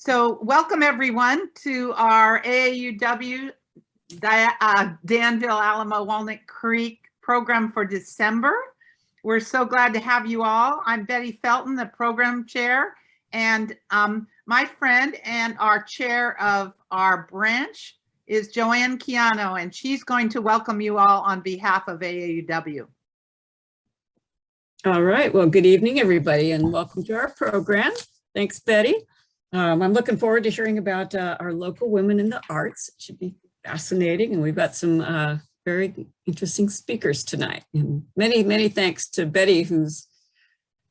So welcome everyone to our AAUW Danville-Alamo-Walnut Creek program for December. We're so glad to have you all. I'm Betty Felton, the program chair, and my friend and our chair of our branch is Joanne Keano, and she's going to welcome you all on behalf of AAUW. All right, well, good evening, everybody, and welcome to our program. Thanks, Betty. I'm looking forward to hearing about our local women in the arts. It should be fascinating, and we've got some very interesting speakers tonight. And many thanks to Betty, who's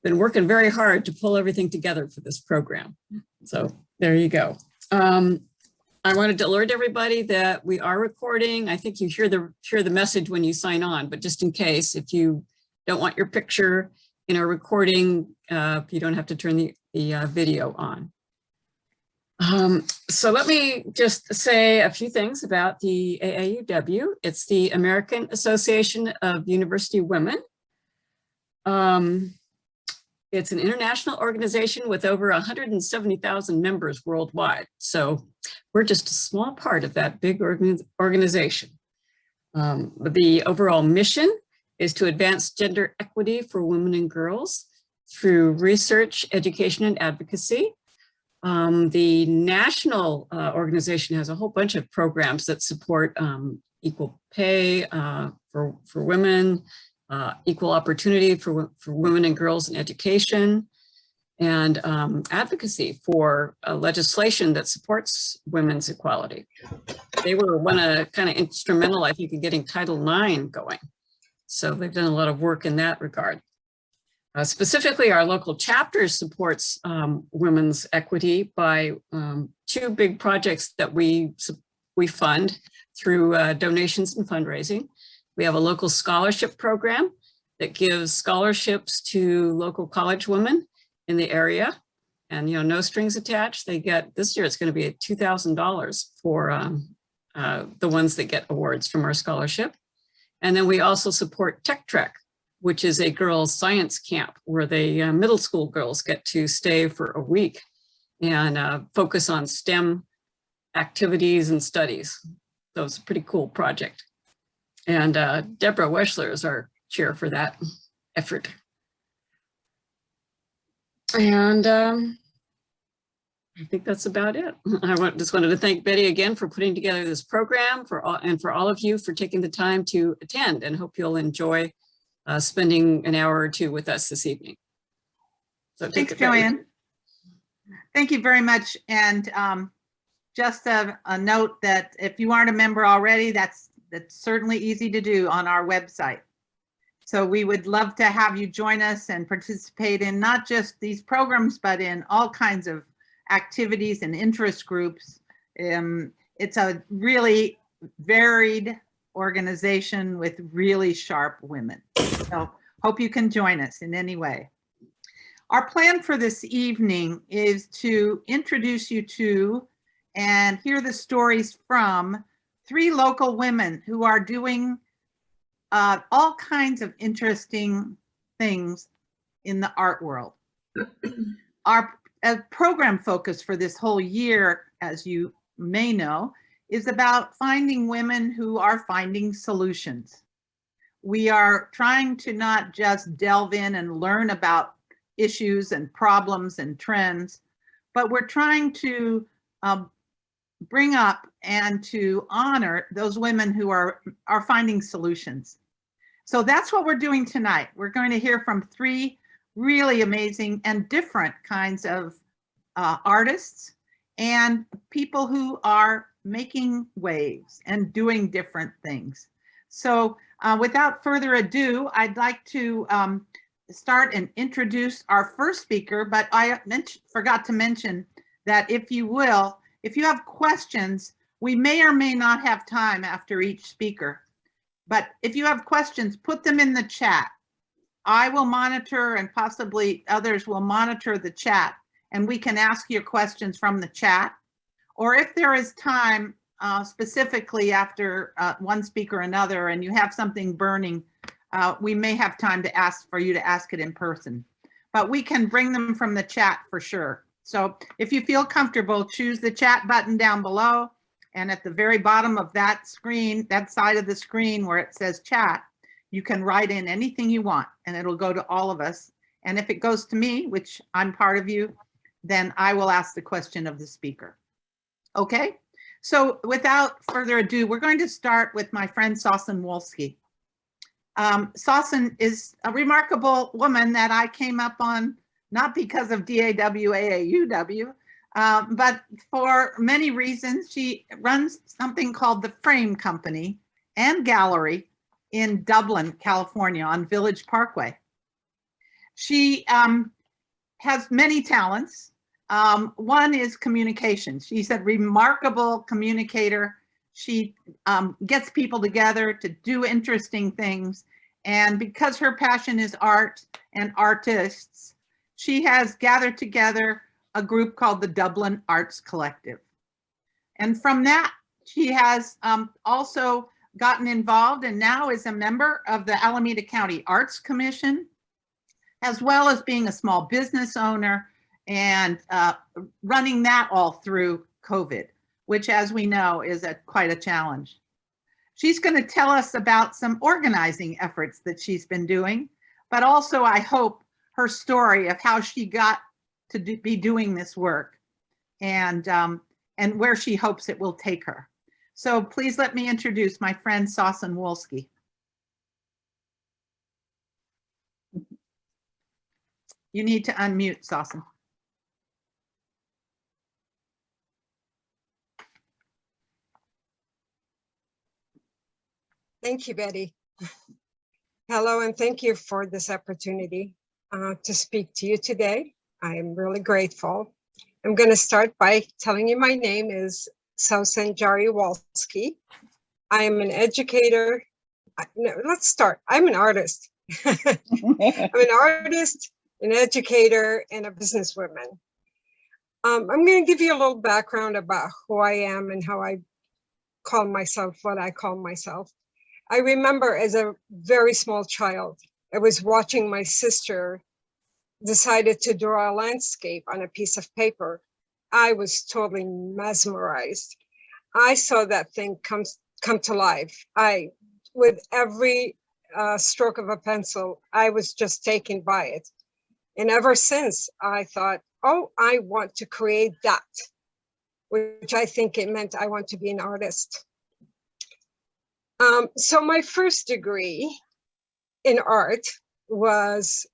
been working very hard to pull everything together for this program. So there you go. I wanted to alert everybody that we are recording. I think you hear the message when you sign on, but just in case, if you don't want your picture in a recording, you don't have to turn the video on. So let me just say a few things about the AAUW. It's the American Association of University Women. It's an international organization with over 170,000 members worldwide. So we're just a small part of that big organization. The overall mission is to advance gender equity for women and girls through research, education, and advocacy. The national organization has a whole bunch of programs that support equal pay for women, equal opportunity for women and girls in education, and advocacy for legislation that supports women's equality. They were kind of instrumental, I think, in getting Title IX going. So they've done a lot of work in that regard. Specifically, our local chapter supports women's equity by two big projects that we fund through donations and fundraising. We have a local scholarship program that gives scholarships to local college women in the area, and no strings attached. They get, this year it's going to be at $2,000 for the ones that get awards from our scholarship. And then we also support Tech Trek, which is a girls' science camp where the middle school girls get to stay for a week and focus on STEM activities and studies. So it's a pretty cool project. And Deborah Weschler is our chair for that effort. And I think that's about it. I just wanted to thank Betty again for putting together this program, and for all of you for taking the time to attend, and hope you'll enjoy spending an hour or two with us this evening. So thanks, Joanne. Thank you very much. And just a note that if you aren't a member already, that's certainly easy to do on our website. So we would love to have you join us and participate in not just these programs, but in all kinds of activities and interest groups. It's a really varied organization with really sharp women. So hope you can join us in any way. Our plan for this evening is to introduce you to and hear the stories from three local women who are doing all kinds of interesting things in the art world. Our program focus for this whole year, as you may know, is about finding women who are finding solutions. We are trying to not just delve in and learn about issues and problems and trends, but we're trying to bring up and to honor those women who are finding solutions. So that's what we're doing tonight. We're going to hear from three really amazing and different kinds of artists and people who are making waves and doing different things. So without further ado, I'd like to start and introduce our first speaker, but I forgot to mention that if you have questions, we may or may not have time after each speaker, but if you have questions, put them in the chat. I will monitor, and possibly others will monitor the chat, and we can ask your questions from the chat. Or if there is time specifically after one speaker or another, and you have something burning, we may have time to ask for you to ask it in person. But we can bring them from the chat for sure. So if you feel comfortable, choose the chat button down below. And at the very bottom of that screen, that side of the screen where it says chat, you can write in anything you want and it'll go to all of us. And if it goes to me, which I'm part of you, then I will ask the question of the speaker. Okay, so without further ado, we're going to start with my friend Sawsan Wolski. Sausan is a remarkable woman that I came up on, not because of DAW, AAUW, but for many reasons. She runs something called the Frame Company and Gallery in Dublin, California on Village Parkway. She has many talents. One is communication. She's a remarkable communicator. She gets people together to do interesting things. And because her passion is art and artists, she has gathered together a group called the Dublin Arts Collective. And from that, she has also gotten involved and now is a member of the Alameda County Arts Commission, as well as being a small business owner and running that all through COVID, which, as we know, is quite a challenge. She's going to tell us about some organizing efforts that she's been doing, but also, I hope, her story of how she got to be doing this work and where she hopes it will take her. So please let me introduce my friend Sawsan Wolski. You need to unmute, Sawsan. Thank you, Betty. Hello, and thank you for this opportunity to speak to you today. I am really grateful. I'm going to start by telling you my name is Sawsan Wolski. I am an educator. No, let's start. I'm an artist. I'm an artist, an educator, and a businesswoman. I'm going to give you a little background about who I am and how I call myself what I call myself. I remember as a very small child, I was watching my sister decided to draw a landscape on a piece of paper. I was totally mesmerized. I saw that thing come to life. With every stroke of a pencil, I was just taken by it. And ever since, I thought, oh, I want to create that, which I think it meant I want to be an artist. So my first degree in art was,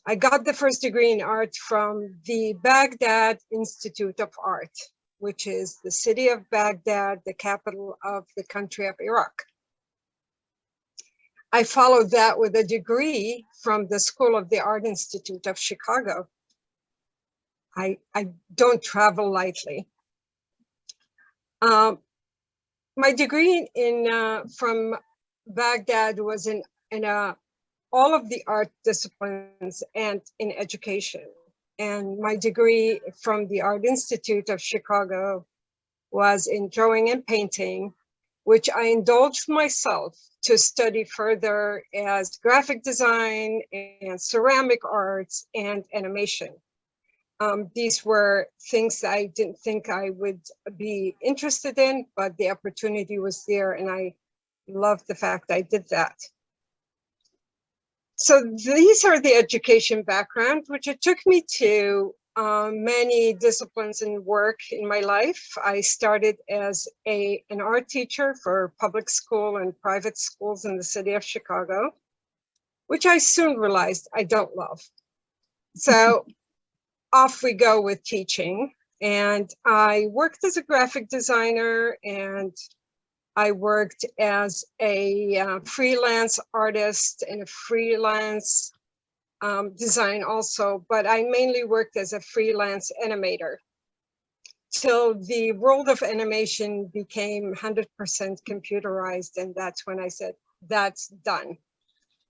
I got the first degree in art from the Baghdad Institute of Art, which is the city of Baghdad, the capital of the country of Iraq. I followed that with a degree from the School of the Art Institute of Chicago. I don't travel lightly. My degree from Baghdad was in all of the art disciplines and in education. And my degree from the Art Institute of Chicago was in drawing and painting, which I indulged myself to study further as graphic design and ceramic arts and animation. These were things that I didn't think I would be interested in, but the opportunity was there and I loved the fact I did that. So these are the education background, which it took me to many disciplines and work in my life. I started as an art teacher for public school and private schools in the city of Chicago, which I soon realized I don't love. So off we go with teaching. And I worked as a graphic designer and I worked as a freelance artist and a freelance design also, but I mainly worked as a freelance animator till the world of animation became 100% computerized. And that's when I said, that's done.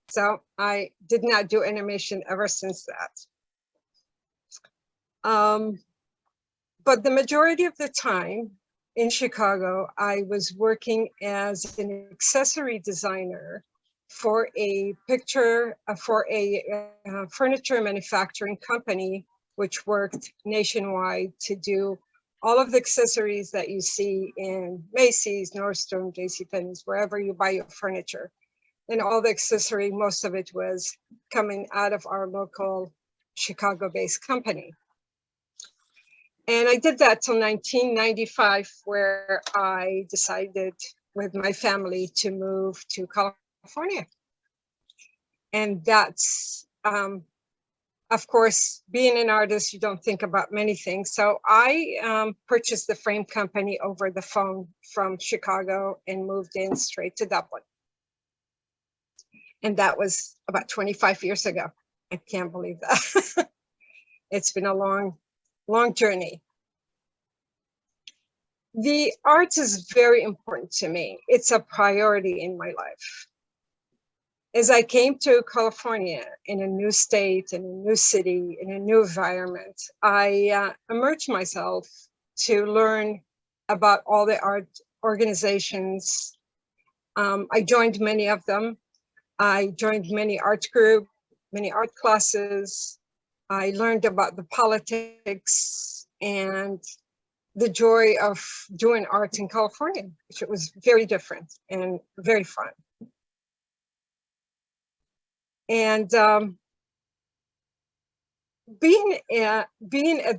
So I did not do animation ever since that. But the majority of the time in Chicago, I was working as an accessory designer for a furniture manufacturing company which worked nationwide to do all of the accessories that you see in Macy's, Nordstrom, JCPenney's, wherever you buy your furniture. And all the accessory, most of it was coming out of our local Chicago-based company. And I did that till 1995, where I decided with my family to move to California. And that's, of course, being an artist, you don't think about many things. So I purchased the frame company over the phone from Chicago and moved in straight to Dublin. And that was about 25 years ago. I can't believe that. It's been a long, long journey. The arts is very important to me. It's a priority in my life. As I came to California in a new state, in a new city, in a new environment, I immersed myself to learn about all the art organizations. I joined many of them. I joined many art groups, many art classes. I learned about the politics and the joy of doing art in California, which it was very different and very fun. And being at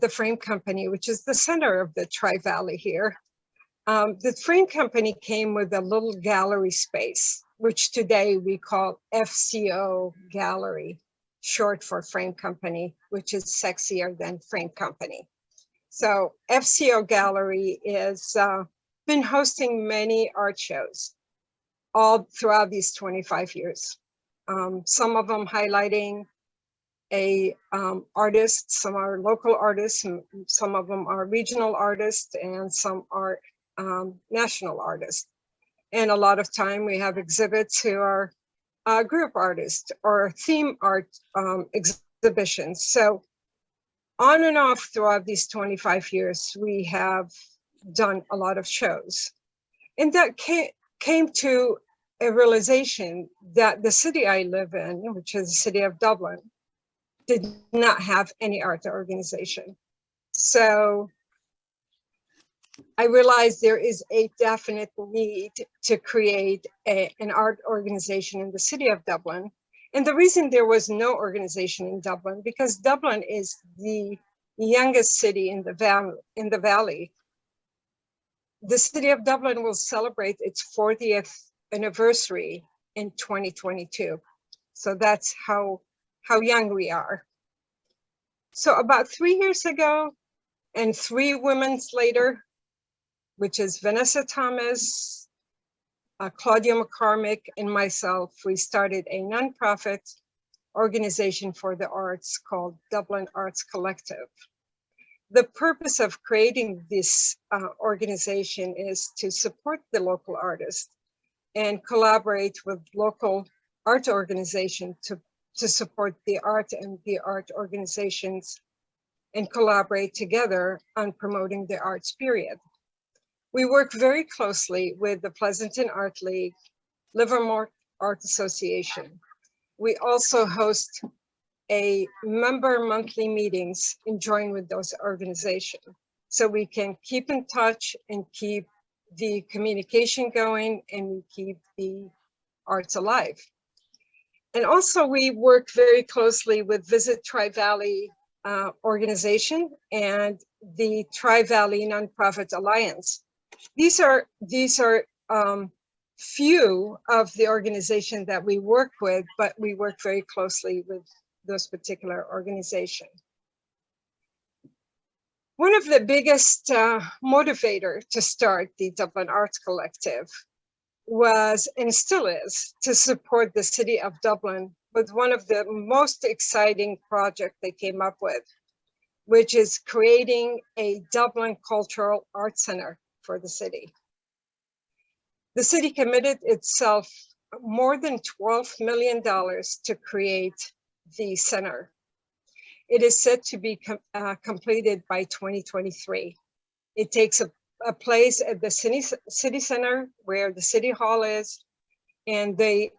the frame company, which is the center of the Tri-Valley here, the frame company came with a little gallery space, which today we call FCO Gallery, short for frame company, which is sexier than frame company. So FCO Gallery is been hosting many art shows all throughout these 25 years. Some of them highlighting a artist, some are local artists, and some of them are regional artists, and some are national artists. And a lot of time we have exhibits who are group artists or theme art exhibitions. So on and off throughout these 25 years, we have done a lot of shows. And that came to a realization that the city I live in, which is the city of Dublin, did not have any art organization. So I realized there is a definite need to create an art organization in the city of Dublin. And the reason there was no organization in Dublin, because Dublin is the youngest city in the valley. The city of Dublin will celebrate its 40th anniversary in 2022. So that's how young we are. So about 3 years ago, and 3 women later, which is Vanessa Thomas, Claudia McCormick, and myself, we started a nonprofit organization for the arts called Dublin Arts Collective. The purpose of creating this organization is to support the local artists and collaborate with local art organizations to support the art and the art organizations and collaborate together on promoting the arts period. We work very closely with the Pleasanton Art League, Livermore Art Association. We also host a member monthly meetings and join with those organizations so we can keep in touch and keep the communication going and keep the arts alive. And also we work very closely with Visit Tri-Valley organization and the Tri-Valley Nonprofit Alliance. These are few of the organizations that we work with, but we work very closely with those particular organizations. One of the biggest motivator to start the Dublin Arts Collective was, and still is, to support the city of Dublin with one of the most exciting projects they came up with, which is creating a Dublin Cultural Arts Center for the city. The city committed itself more than $12 million to create the center. It is set to be completed by 2023. It takes a place at the city center where the city hall is, and they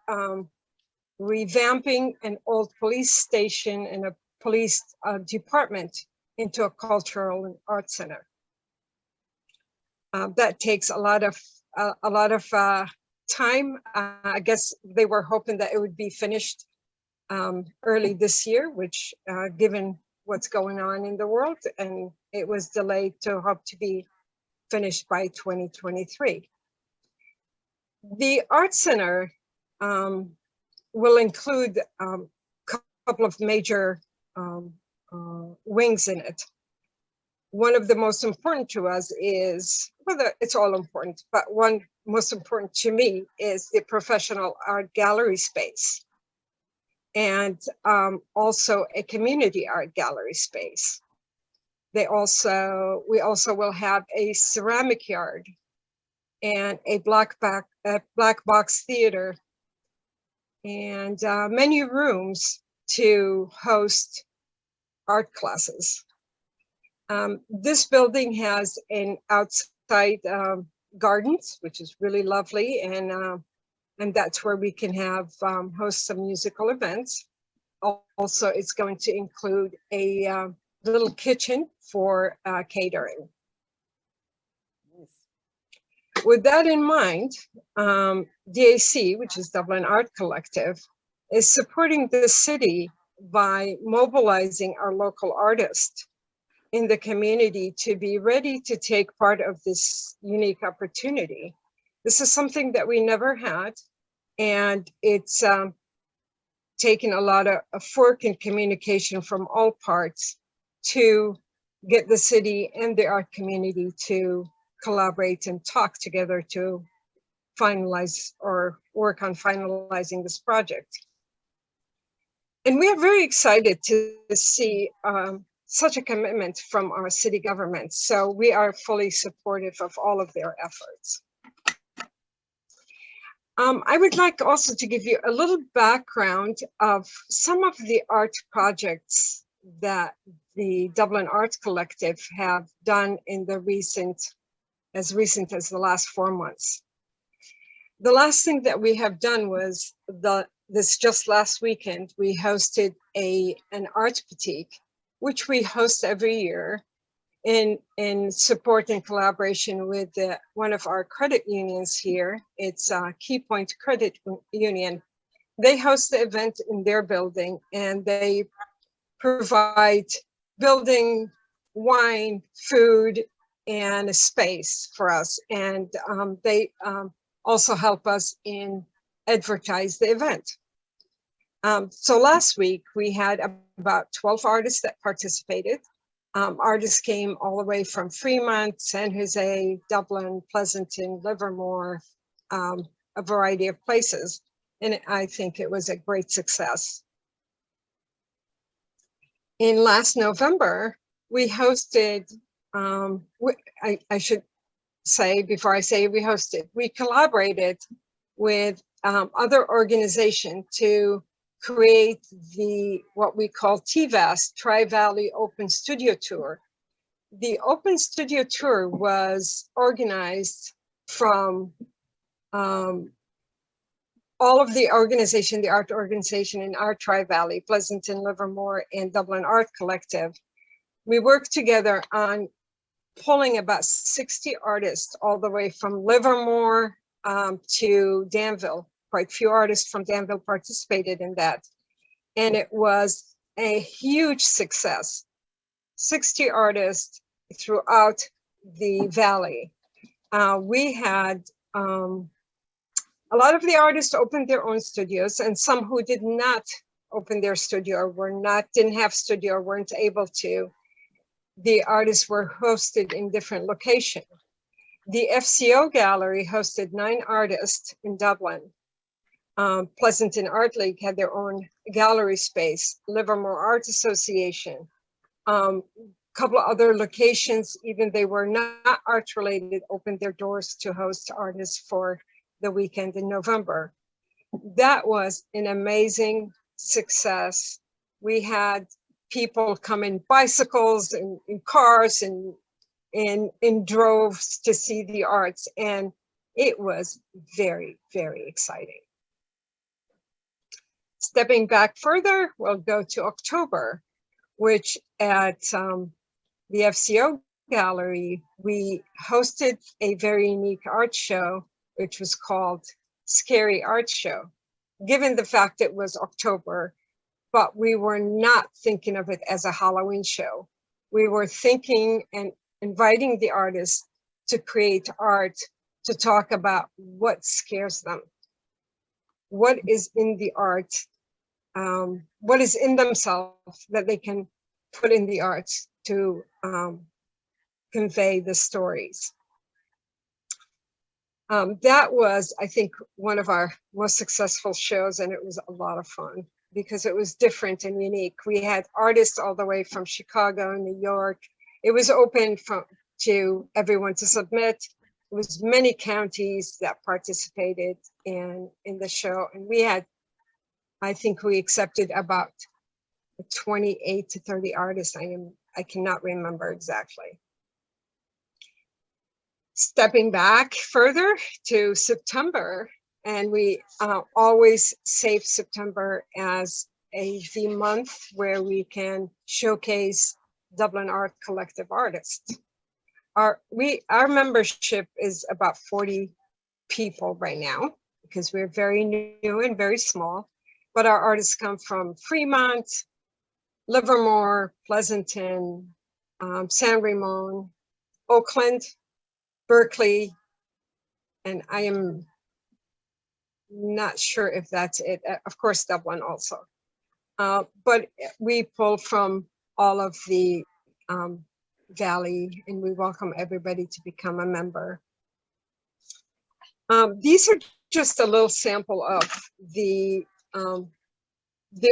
revamping an old police station and a police department into a cultural and art center. That takes a lot of time. I guess they were hoping that it would be finished early this year, which given what's going on in the world, and it was delayed to hope to be finished by 2023. The art center will include a couple of major wings in it. One of the most important to us is, well, it's all important, but one most important to me is the professional art gallery space, and also a community art gallery space. We also will have a ceramic yard and a black box theater and many rooms to host art classes. This building has an outside gardens, which is really lovely, and that's where we can have host some musical events. Also, it's going to include a little kitchen for catering. With that in mind, DAC, which is Dublin Art Collective, is supporting the city by mobilizing our local artists in the community to be ready to take part of this unique opportunity. This is something that we never had, and it's taken a lot of work and communication from all parts to get the city and the art community to collaborate and talk together to finalize or work on finalizing this project. And we are very excited to see such a commitment from our city government. So we are fully supportive of all of their efforts. I would like also to give you a little background of some of the art projects that the Dublin Arts Collective have done in the recent as the last 4 months. The last thing that we have done was this just last weekend, we hosted an art boutique, which we host every year in support and collaboration with one of our credit unions here. It's Key Point Credit Union. They host the event in their building, and they provide building, wine, food, and a space for us. And they also help us advertise the event. So last week we had about 12 artists that participated. Artists came all the way from Fremont, San Jose, Dublin, Pleasanton, Livermore, a variety of places. And I think it was a great success. In last November, we hosted, I should say, before I say we hosted, we collaborated with other organizations to create what we call TVAS, Tri-Valley Open Studio Tour. The Open Studio Tour was organized from all of the organization, the art organization in our Tri-Valley, Pleasanton, Livermore, and Dublin Art Collective. We worked together on pulling about 60 artists all the way from Livermore to Danville. Quite few artists from Danville participated in that. And it was a huge success. 60 artists throughout the valley. We had a lot of the artists opened their own studios, and some who did not open their studio or didn't have studio or weren't able to. The artists were hosted in different locations. The FCO Gallery hosted 9 artists in Dublin. Pleasanton Art League had their own gallery space. Livermore Art Association. Couple of other locations, even they were not art related, opened their doors to host artists for the weekend in November. That was an amazing success. We had people come in bicycles and in cars and in droves to see the arts, and it was very, very exciting. Stepping back further, we'll go to October. which at the FCO gallery, we hosted a very unique art show, which was called Scary Art Show, given the fact it was October, but we were not thinking of it as a Halloween show. We were thinking and inviting the artists to create art to talk about what scares them, what is in the art, what is in themselves that they can put in the arts to convey the stories. That was, I think, one of our most successful shows, and it was a lot of fun because it was different and unique. We had artists all the way from Chicago, New York. It was open to everyone to submit. It was many counties that participated in the show, and we had, I think we accepted about 28 to 30 artists. I cannot remember exactly. Stepping back further to September, and we always save September as the month where we can showcase Dublin Art Collective artists. Our membership is about 40 people right now because we're very new and very small, but our artists come from Fremont, Livermore, Pleasanton, San Ramon, Oakland, Berkeley, and I am not sure if that's it. Of course, Dublin also. But we pull from all of the Valley, and we welcome everybody to become a member. These are just a little sample of the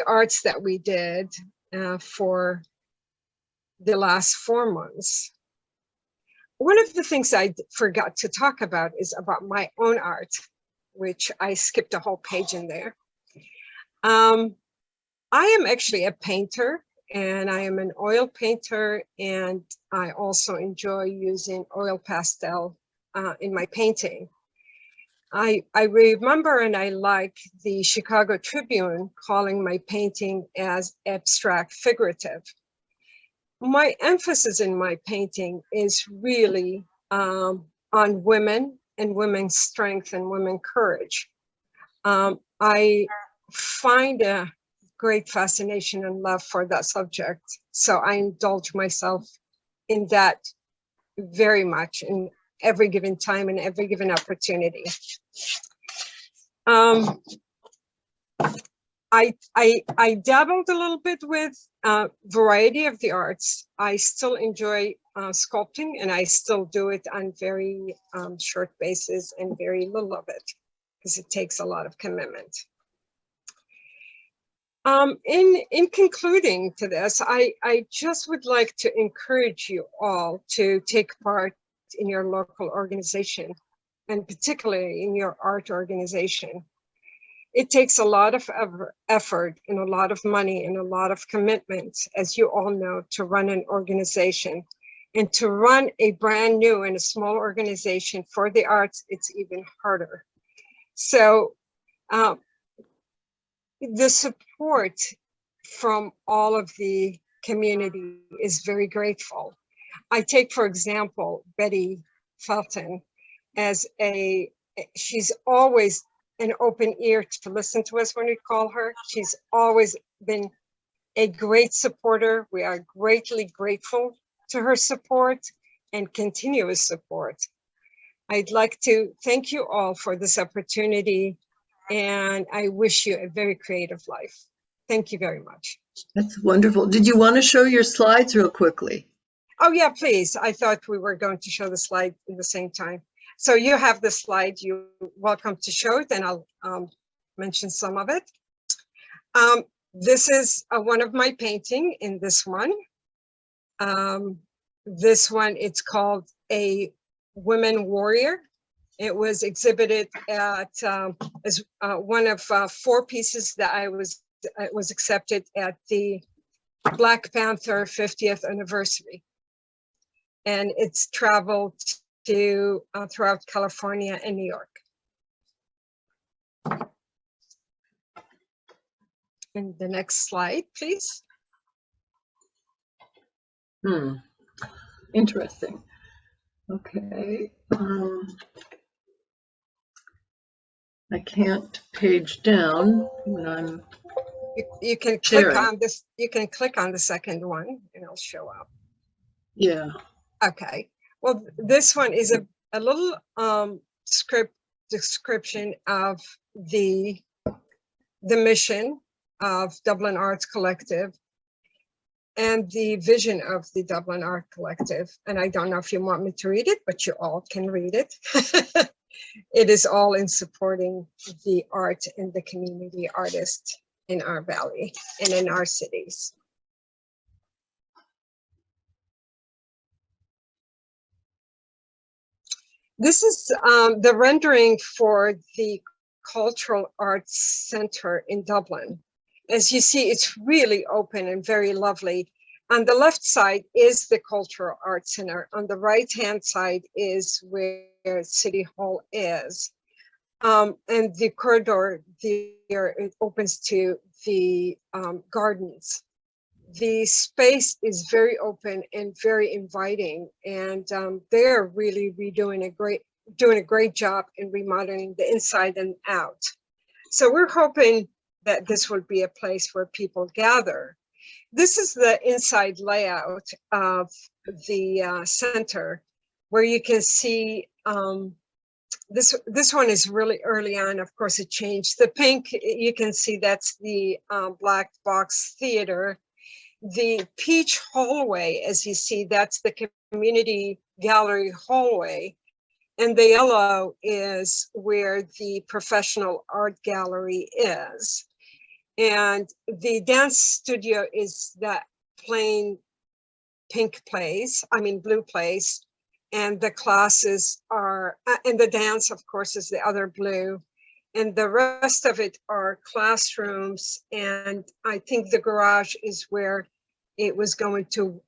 arts that we did for the last 4 months. One of the things I forgot to talk about is about my own art, which I skipped a whole page in there. I am actually a painter, and I am an oil painter, and I also enjoy using oil pastel in my painting. I remember, and I like the Chicago Tribune calling my painting as abstract figurative. My emphasis in my painting is really on women and women's strength and women's courage. I find a great fascination and love for that subject, so I indulge myself in that very much in every given time and every given opportunity. I dabbled a little bit with variety of the arts. I still enjoy sculpting, and I still do it on very short basis and very little of it because it takes a lot of commitment. In concluding to this, I just would like to encourage you all to take part in your local organization, and particularly in your art organization. It takes a lot of effort and a lot of money and a lot of commitment, as you all know, to run an organization. And to run a brand new and a small organization for the arts, it's even harder. So the support from all of the community is very grateful. I take, for example, Betty Felton as she's always an open ear to listen to us when we call her. She's always been a great supporter. We are greatly grateful to her support and continuous support. I'd like to thank you all for this opportunity, and I wish you a very creative life. Thank you very much. That's wonderful. Did you want to show your slides real quickly? Oh yeah, please. I thought we were going to show the slide at the same time. So you have the slide. You're welcome to show it, and I'll mention some of it. This is one of my painting in this one. This one, it's called A Women Warrior. It was exhibited at as one of 4 pieces that was accepted at the Black Panther 50th anniversary. And it's traveled to throughout California and New York. And the next slide, please. Interesting. Okay. I can't page down when I'm You can click sharing. on this. You can click on the second one, and it'll show up. Yeah. Okay. Well, this one is a little script description of the mission of Dublin Arts Collective and the vision of the Dublin Art Collective. And I don't know if you want me to read it, but you all can read it. It is all in supporting the art and the community artists in our valley and in our cities. This is the rendering for the Cultural Arts Center in Dublin. As you see, it's really open and very lovely. On the left side is the Cultural Arts Center. On the right-hand side is where City Hall is. And the corridor there, it opens to the gardens. The space is very open and very inviting, and they're really doing a great job in remodeling the inside and out. So we're hoping that this will be a place where people gather. This is the inside layout of the center, where you can see this one is really early on. Of course, it changed. The pink, you can see that's the Black Box Theater. The peach hallway, as you see, that's the community gallery hallway. And the yellow is where the professional art gallery is. And the dance studio is that plain pink place, blue place. And the classes are, and the dance, of course, is the other blue. And the rest of it are classrooms. And I think the garage is where it was going to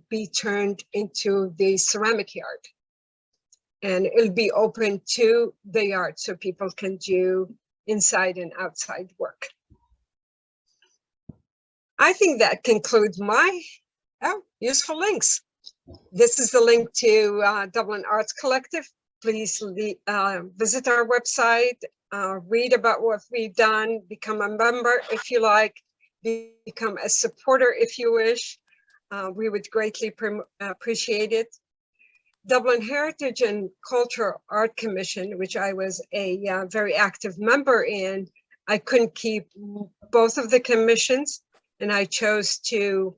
be turned into the ceramic yard. And it'll be open to the yard so people can do inside and outside work. I think that concludes my useful links. This is the link to Dublin Arts Collective. Please visit our website, read about what we've done, become a member if you like, become a supporter if you wish. We would greatly appreciate it. Dublin Heritage and Cultural Art Commission, which I was a very active member in, I couldn't keep both of the commissions, and I chose to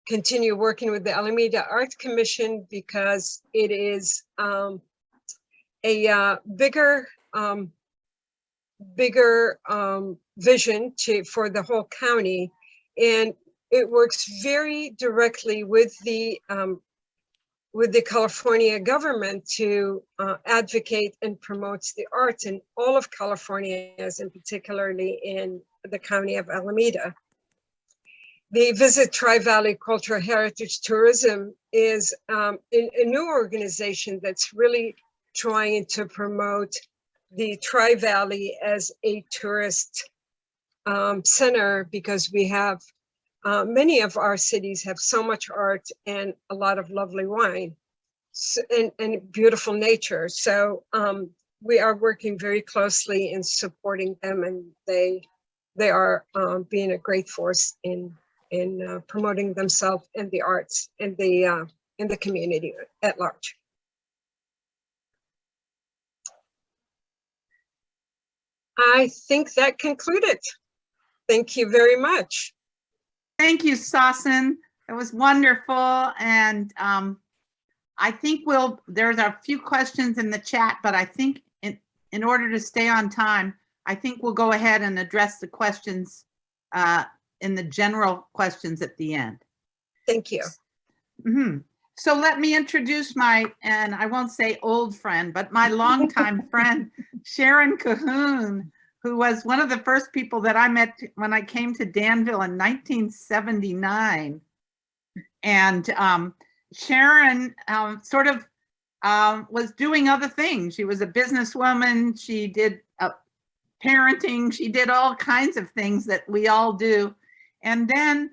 continue working with the Alameda Art Commission because it is a bigger vision for the whole county, and it works very directly with the California government to advocate and promotes the arts in all of California, and particularly in the county of Alameda. The Visit Tri-Valley Cultural Heritage Tourism is a new organization that's really trying to promote the Tri-Valley as a tourist center, because we have many of our cities have so much art and a lot of lovely wine and beautiful nature. So we are working very closely in supporting them, and they are being a great force in promoting themselves and the arts and in the community at large. I think that concluded. Thank you very much. Thank you, Sawsan. It was wonderful. And I think there's a few questions in the chat, but I think in order to stay on time, I think we'll go ahead and address the questions in the general questions at the end. Thank you. Mm-hmm. So let me introduce and I won't say old friend, but my longtime friend, Sharon Cahoon, who was one of the first people that I met when I came to Danville in 1979. And Sharon was doing other things. She was a businesswoman. She did parenting. She did all kinds of things that we all do. And then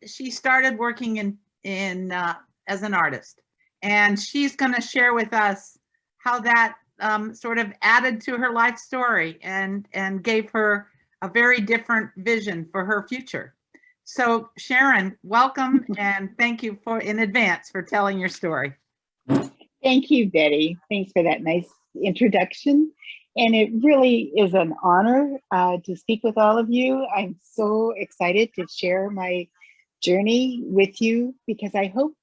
she started working in as an artist, and she's going to share with us how that sort of added to her life story and gave her a very different vision for her future. So Sharon, welcome, and thank you in advance for telling your story. Thank you, Betty. Thanks for that nice introduction. And it really is an honor to speak with all of you. I'm so excited to share my journey with you because I hope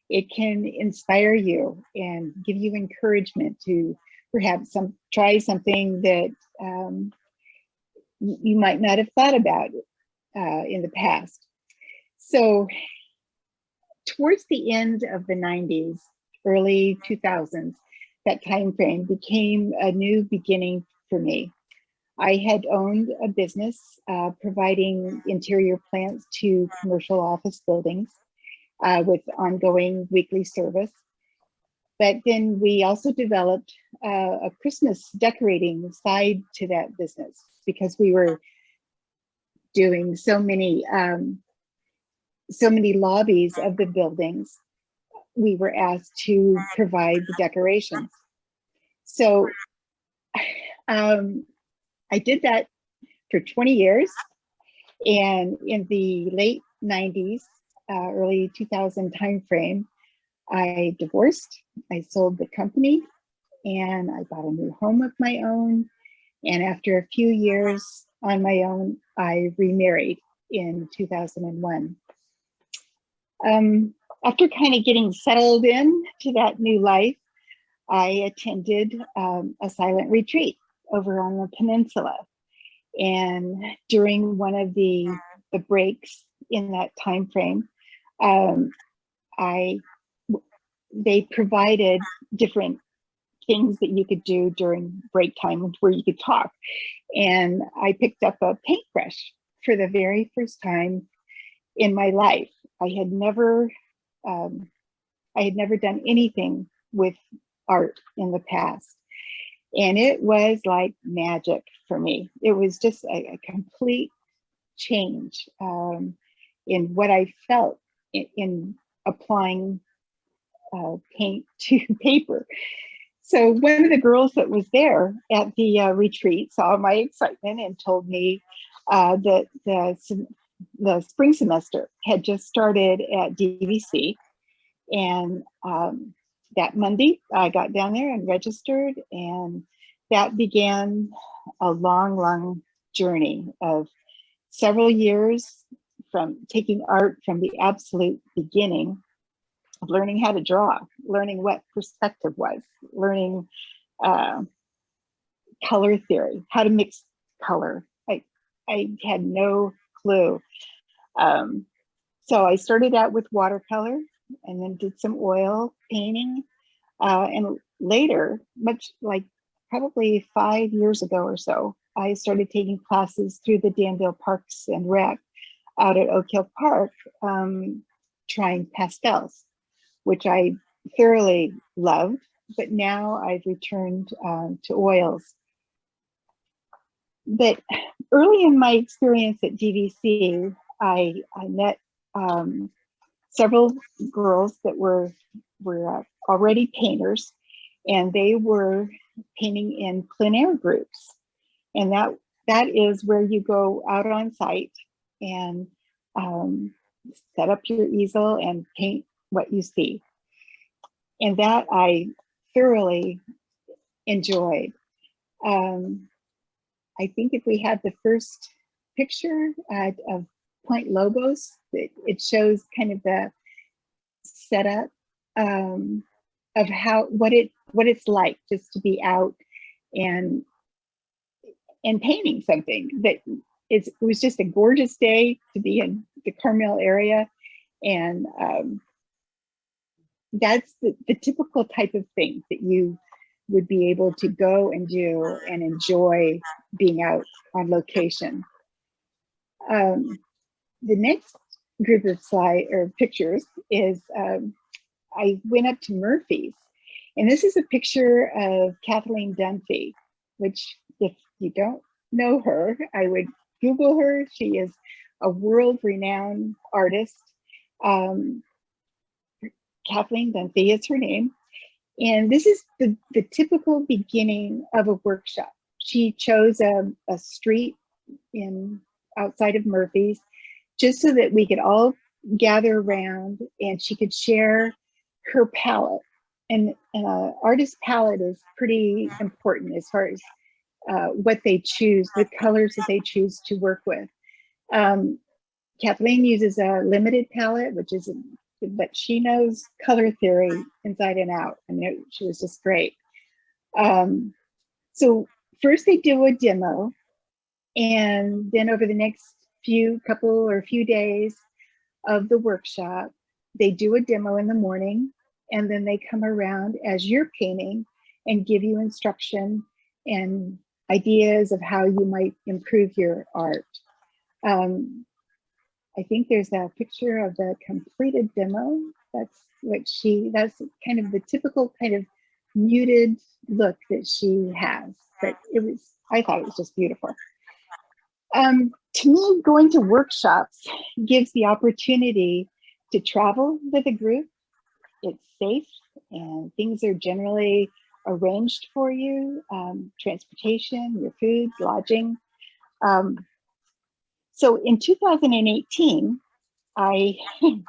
it can inspire you and give you encouragement to perhaps try something that you might not have thought about in the past. So towards the end of the 90s, early 2000s, that time frame became a new beginning for me. I had owned a business providing interior plants to commercial office buildings with ongoing weekly service. But then we also developed a Christmas decorating side to that business because we were doing so many lobbies of the buildings. We were asked to provide the decorations. So I did that for 20 years. And in the late 90s, early 2000 timeframe, I divorced, I sold the company, and I bought a new home of my own. And after a few years on my own, I remarried in 2001. After kind of getting settled in to that new life, I attended a silent retreat over on the peninsula. And during one of the breaks in that time frame, they provided different things that you could do during break time where you could talk. And I picked up a paintbrush for the very first time in my life. I had never done anything with art in the past. And it was like magic for me. It was just a complete change in what I felt in applying paint to paper. So one of the girls that was there at the retreat saw my excitement and told me that the spring semester had just started at DVC. And that Monday, I got down there and registered, and that began a long, long journey of several years from taking art from the absolute beginning, of learning how to draw, learning what perspective was, learning color theory, how to mix color. I had no clue. So I started out with watercolor and then did some oil painting. And later, much like probably 5 years ago or so, I started taking classes through the Danville Parks and Rec out at Oak Hill Park, trying pastels, which I thoroughly loved, but now I've returned to oils. But early in my experience at DVC, I met several girls that were already painters, and they were painting in plein air groups. And that is where you go out on site and set up your easel and paint what you see. And that I thoroughly enjoyed. I think if we had the first picture of Point Lobos, it shows kind of the setup of what it's like just to be out and painting something. It was just a gorgeous day to be in the Carmel area, and that's the typical type of thing that you would be able to go and do and enjoy being out on location. The next group of pictures is I went up to Murphy's, and this is a picture of Kathleen Dunphy, which if you don't know her, I would Google her. She is a world-renowned artist. Kathleen Dunphy is her name. And this is the typical beginning of a workshop. She chose a street outside of Murphy's, just so that we could all gather around and she could share her palette. And an artist's palette is pretty important as far as what they choose, the colors that they choose to work with. Kathleen uses a limited palette, but she knows color theory inside and out. I mean, she was just great. So first they do a demo, and then over the next few days of the workshop, they do a demo in the morning, and then they come around as you're painting and give you instruction and ideas of how you might improve your art. I think there's a picture of the completed demo. That's kind of the typical kind of muted look that she has, but I thought it was just beautiful. To me, going to workshops gives the opportunity to travel with a group. It's safe and things are generally arranged for you, transportation, your food, lodging. So in 2018, I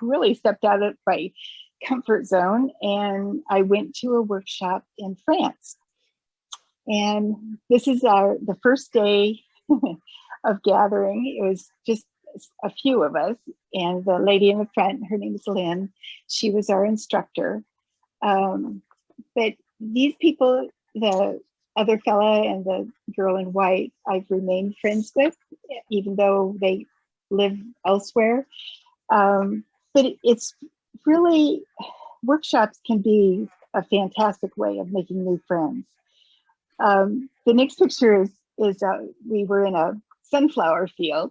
really stepped out of my comfort zone and I went to a workshop in France. And this is the first day of gathering. It was just a few of us, and the lady in the front, her name is Lynn, she was our instructor. But these people, the other fella and the girl in white, I've remained friends with, even though they live elsewhere. But it's really, workshops can be a fantastic way of making new friends. The next picture is we were in a sunflower field.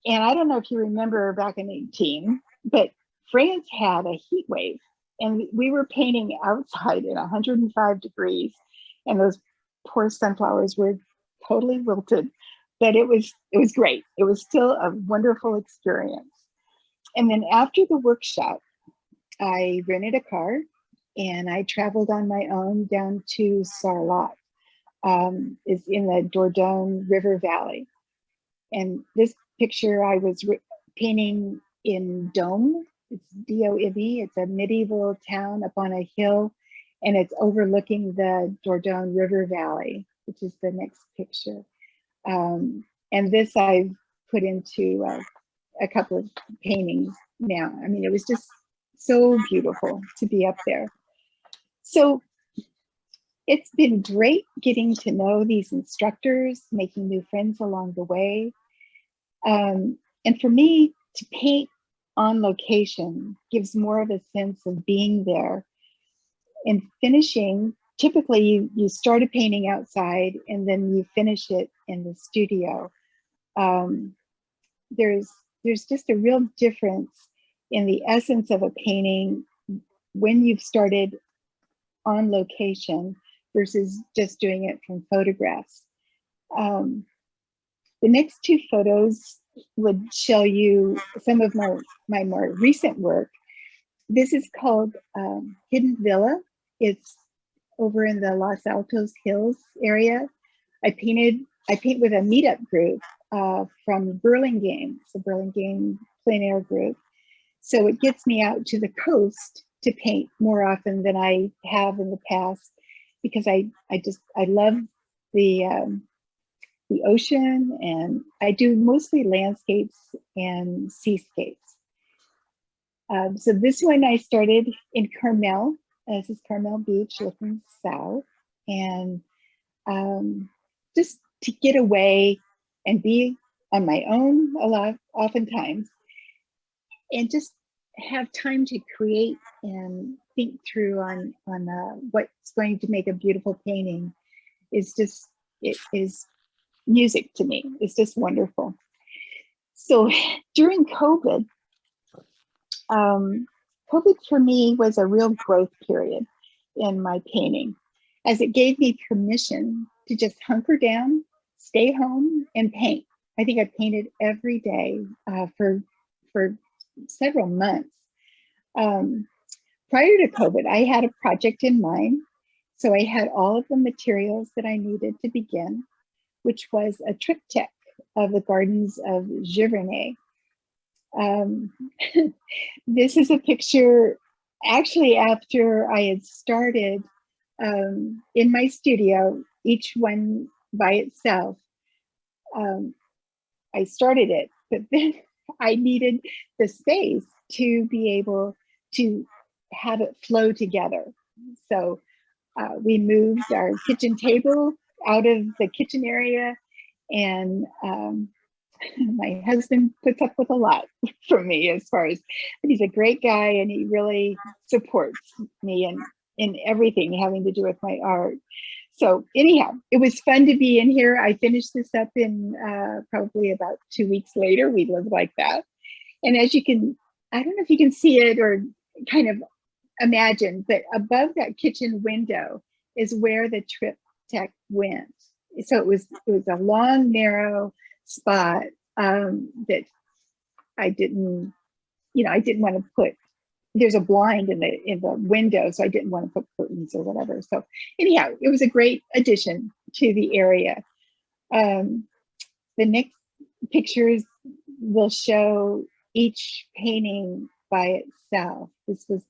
And I don't know if you remember back in 18, but France had a heat wave and we were painting outside at 105 degrees and those poor sunflowers were totally wilted, but it was great. It was still a wonderful experience. And then after the workshop, I rented a car and I traveled on my own down to Sarlat. Is in the Dordogne River Valley. And this picture I was painting in Dome. It's D-O-M-E. It's a medieval town up on a hill, and it's overlooking the Dordogne River Valley, which is the next picture. And this I've put into a couple of paintings now. I mean, it was just so beautiful to be up there. So it's been great getting to know these instructors, making new friends along the way. And for me, to paint on location gives more of a sense of being there. And finishing, typically you start a painting outside and then you finish it in the studio. There's just a real difference in the essence of a painting when you've started on location versus just doing it from photographs. The next two photos would show you some of my more recent work. This is called Hidden Villa. It's over in the Los Altos Hills area. I paint with a meetup group from Burlingame. It's a Burlingame plein air group. So it gets me out to the coast to paint more often than I have in the past, because I love the ocean, and I do mostly landscapes and seascapes. So this one I started in Carmel. This is Carmel Beach looking south, and just to get away and be on my own a lot, oftentimes, and just have time to create and think through on what's going to make a beautiful painting is just, it is music to me. It's just wonderful. So during COVID, COVID for me was a real growth period in my painting, as it gave me permission to just hunker down, stay home and paint. I think I painted every day for several months. Prior to COVID, I had a project in mind. So I had all of the materials that I needed to begin, which was a triptych of the gardens of Giverny. This is a picture actually after I had started in my studio, each one by itself. I started it, but then I needed the space to be able to have it flow together. So we moved our kitchen table out of the kitchen area, and my husband puts up with a lot from me as far as, but he's a great guy and he really supports me in everything having to do with my art. So anyhow, it was fun to be in here. I finished this up in probably about 2 weeks later. We lived like that. And as you can, I don't know if you can see it or kind of imagine, but above that kitchen window is where the triptych went. So it was a long, narrow spot that I didn't want to put. There's a blind in the window, so I didn't want to put curtains or whatever. So anyhow, it was a great addition to the area. The next pictures will show each painting by itself. This was,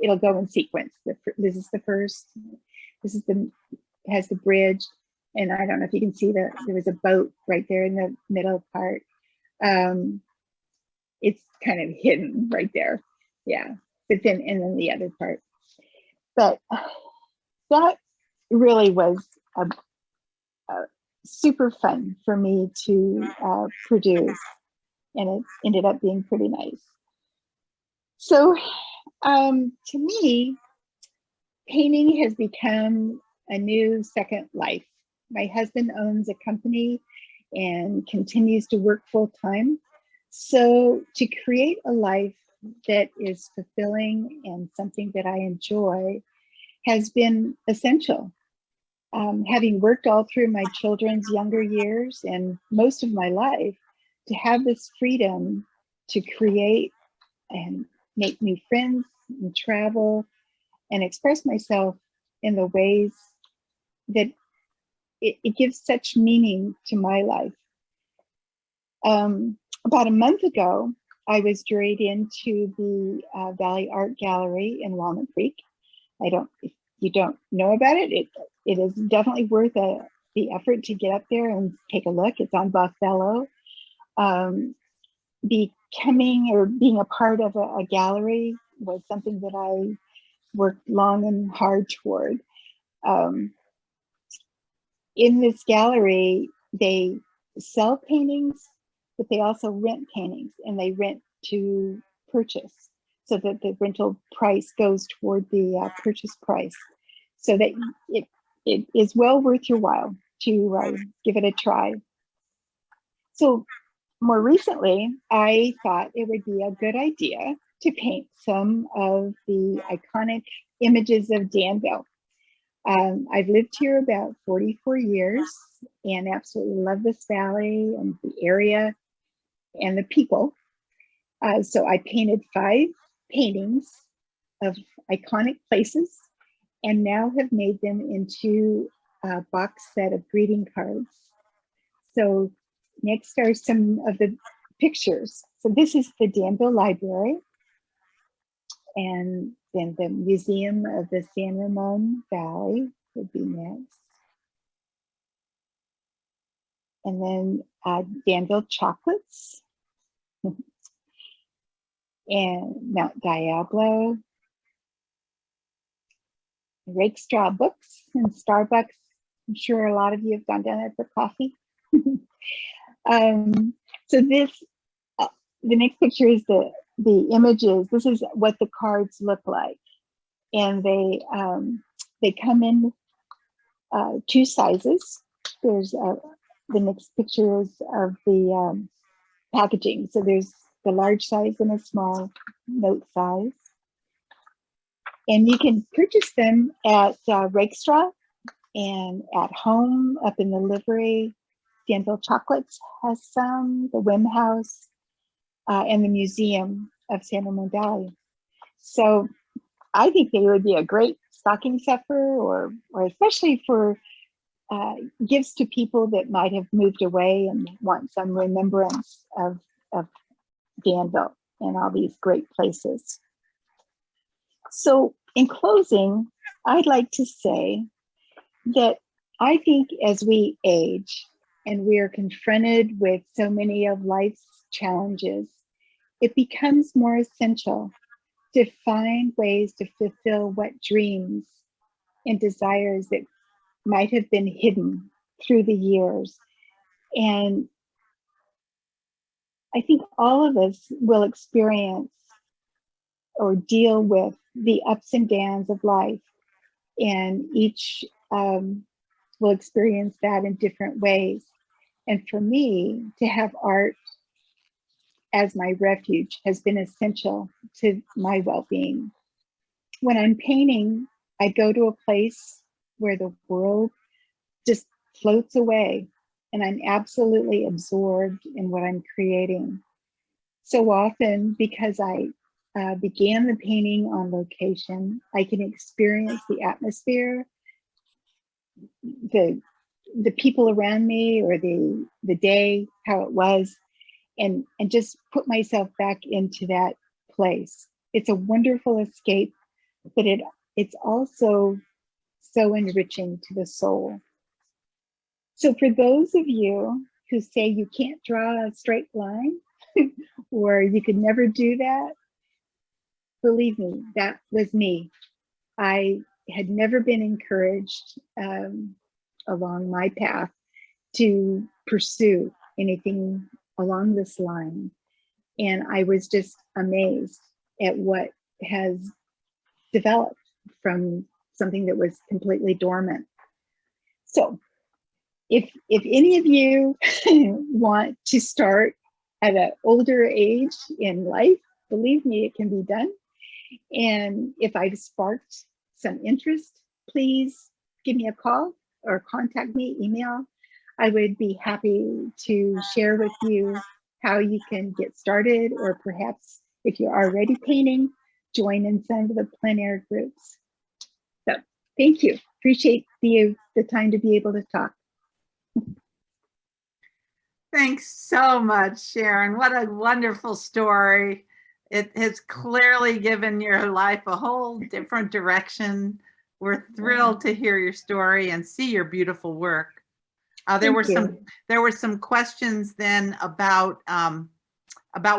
it'll go in sequence. This is the first. This is has the bridge, and I don't know if you can see there was a boat right there in the middle part. It's kind of hidden right there. Yeah, but then and then the other part. But that really was a super fun for me to produce, and it ended up being pretty nice. So to me, painting has become a new second life. My husband owns a company and continues to work full time. So to create a life that is fulfilling and something that I enjoy has been essential. Having worked all through my children's younger years and most of my life, to have this freedom to create and make new friends and travel and express myself in the ways that it gives such meaning to my life. About a month ago, I was juried into the Valley Art Gallery in Walnut Creek. If you don't know about it, it is definitely worth the effort to get up there and take a look. It's on Buffalo. Becoming or being a part of a gallery was something that I worked long and hard toward. In this gallery, they sell paintings, but they also rent paintings, and they rent to purchase, so that the rental price goes toward the purchase price, so that it is well worth your while to give it a try. So more recently, I thought it would be a good idea to paint some of the iconic images of Danville. I've lived here about 44 years and absolutely love this valley and the area and the people. So I painted 5 paintings of iconic places and now have made them into a box set of greeting cards. So next are some of the pictures. So this is the Danville Library, and then the Museum of the San Ramon Valley would be next. And then Danville Chocolates and Mount Diablo, Rakestraw Books and Starbucks. I'm sure a lot of you have gone down there for coffee. So this, the next picture is the images. This is what the cards look like, and they come in 2 sizes. There's the next picture is of the packaging. So there's the large size and a small note size, and you can purchase them at Rakestraw and at home up in the livery. Danville Chocolates has some, the Wim House, and the Museum of San Ramon Valley. So I think they would be a great stocking stuffer, or especially for gifts to people that might have moved away and want some remembrance of Danville and all these great places. So in closing, I'd like to say that I think as we age and we are confronted with so many of life's challenges, it becomes more essential to find ways to fulfill what dreams and desires that might have been hidden through the years. And I think all of us will experience or deal with the ups and downs of life, and each will experience that in different ways. And for me, to have art as my refuge has been essential to my well-being. When I'm painting, I go to a place where the world just floats away and I'm absolutely absorbed in what I'm creating. So often, because I began the painting on location, I can experience the atmosphere, the people around me, or the day, how it was, and just put myself back into that place. It's a wonderful escape, but it's also so enriching to the soul. So for those of you who say you can't draw a straight line or you could never do that, believe me, that was me. I had never been encouraged along my path to pursue anything along this line. And I was just amazed at what has developed from something that was completely dormant. So if any of you want to start at an older age in life, believe me, it can be done. And if I've sparked some interest, please give me a call or contact me, email. I would be happy to share with you how you can get started, or perhaps if you're already painting, join in some of the plein air groups. So thank you. Appreciate the time to be able to talk. Thanks so much, Sharon. What a wonderful story. It has clearly given your life a whole different direction. We're thrilled to hear your story and see your beautiful work. There were some questions then about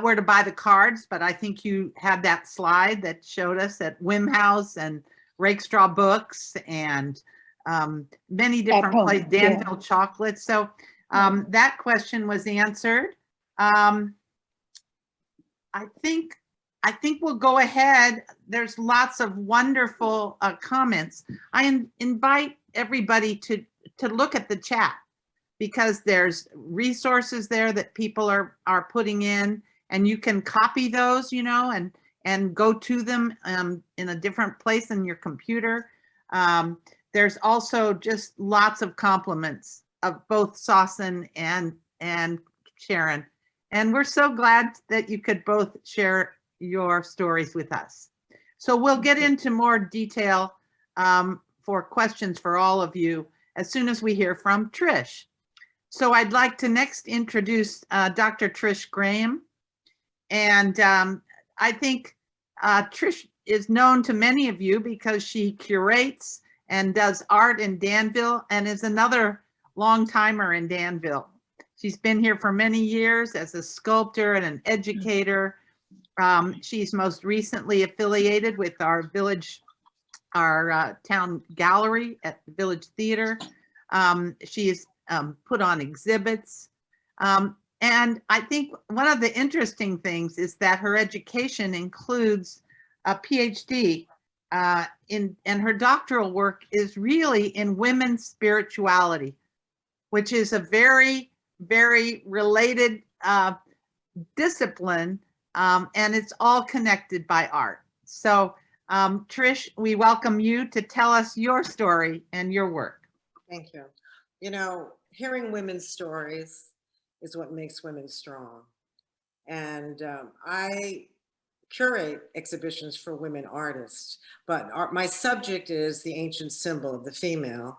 where to buy the cards, but I think you had that slide that showed us at Wim House and Rakestraw Books and many different places, Danville Chocolates. So that question was answered. I think we'll go ahead. There's lots of wonderful comments. I invite everybody to look at the chat, because there's resources there that people are putting in, and you can copy those, and go to them in a different place in your computer. There's also just lots of compliments of both Sawsan and Sharon. And we're so glad that you could both share your stories with us. So we'll get into more detail for questions for all of you as soon as we hear from Trish. So I'd like to next introduce Dr. Trish Graham. And I think Trish is known to many of you because she curates and does art in Danville and is another long timer in Danville. She's been here for many years as a sculptor and an educator. She's most recently affiliated with our town gallery at the Village Theater. She has put on exhibits. And I think one of the interesting things is that her education includes a PhD and her doctoral work is really in women's spirituality, which is a very, very related discipline, and it's all connected by art. So Trish, we welcome you to tell us your story and your work. Thank you. hearing women's stories is what makes women strong. And I curate exhibitions for women artists, but my subject is the ancient symbol of the female.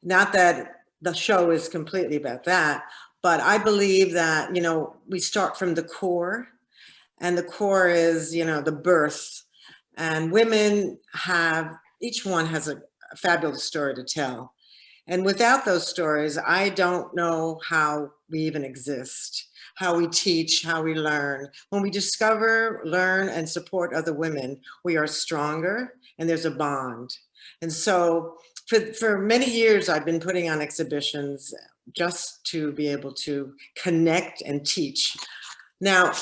Not that the show is completely about that, but I believe that, you know, we start from the core, and the core is, you know, the birth. And women have, each one has a fabulous story to tell. And without those stories, I don't know how we even exist, how we teach, how we learn. When we discover, learn, and support other women, we are stronger, and there's a bond. And so for many years, I've been putting on exhibitions just to be able to connect and teach. Now,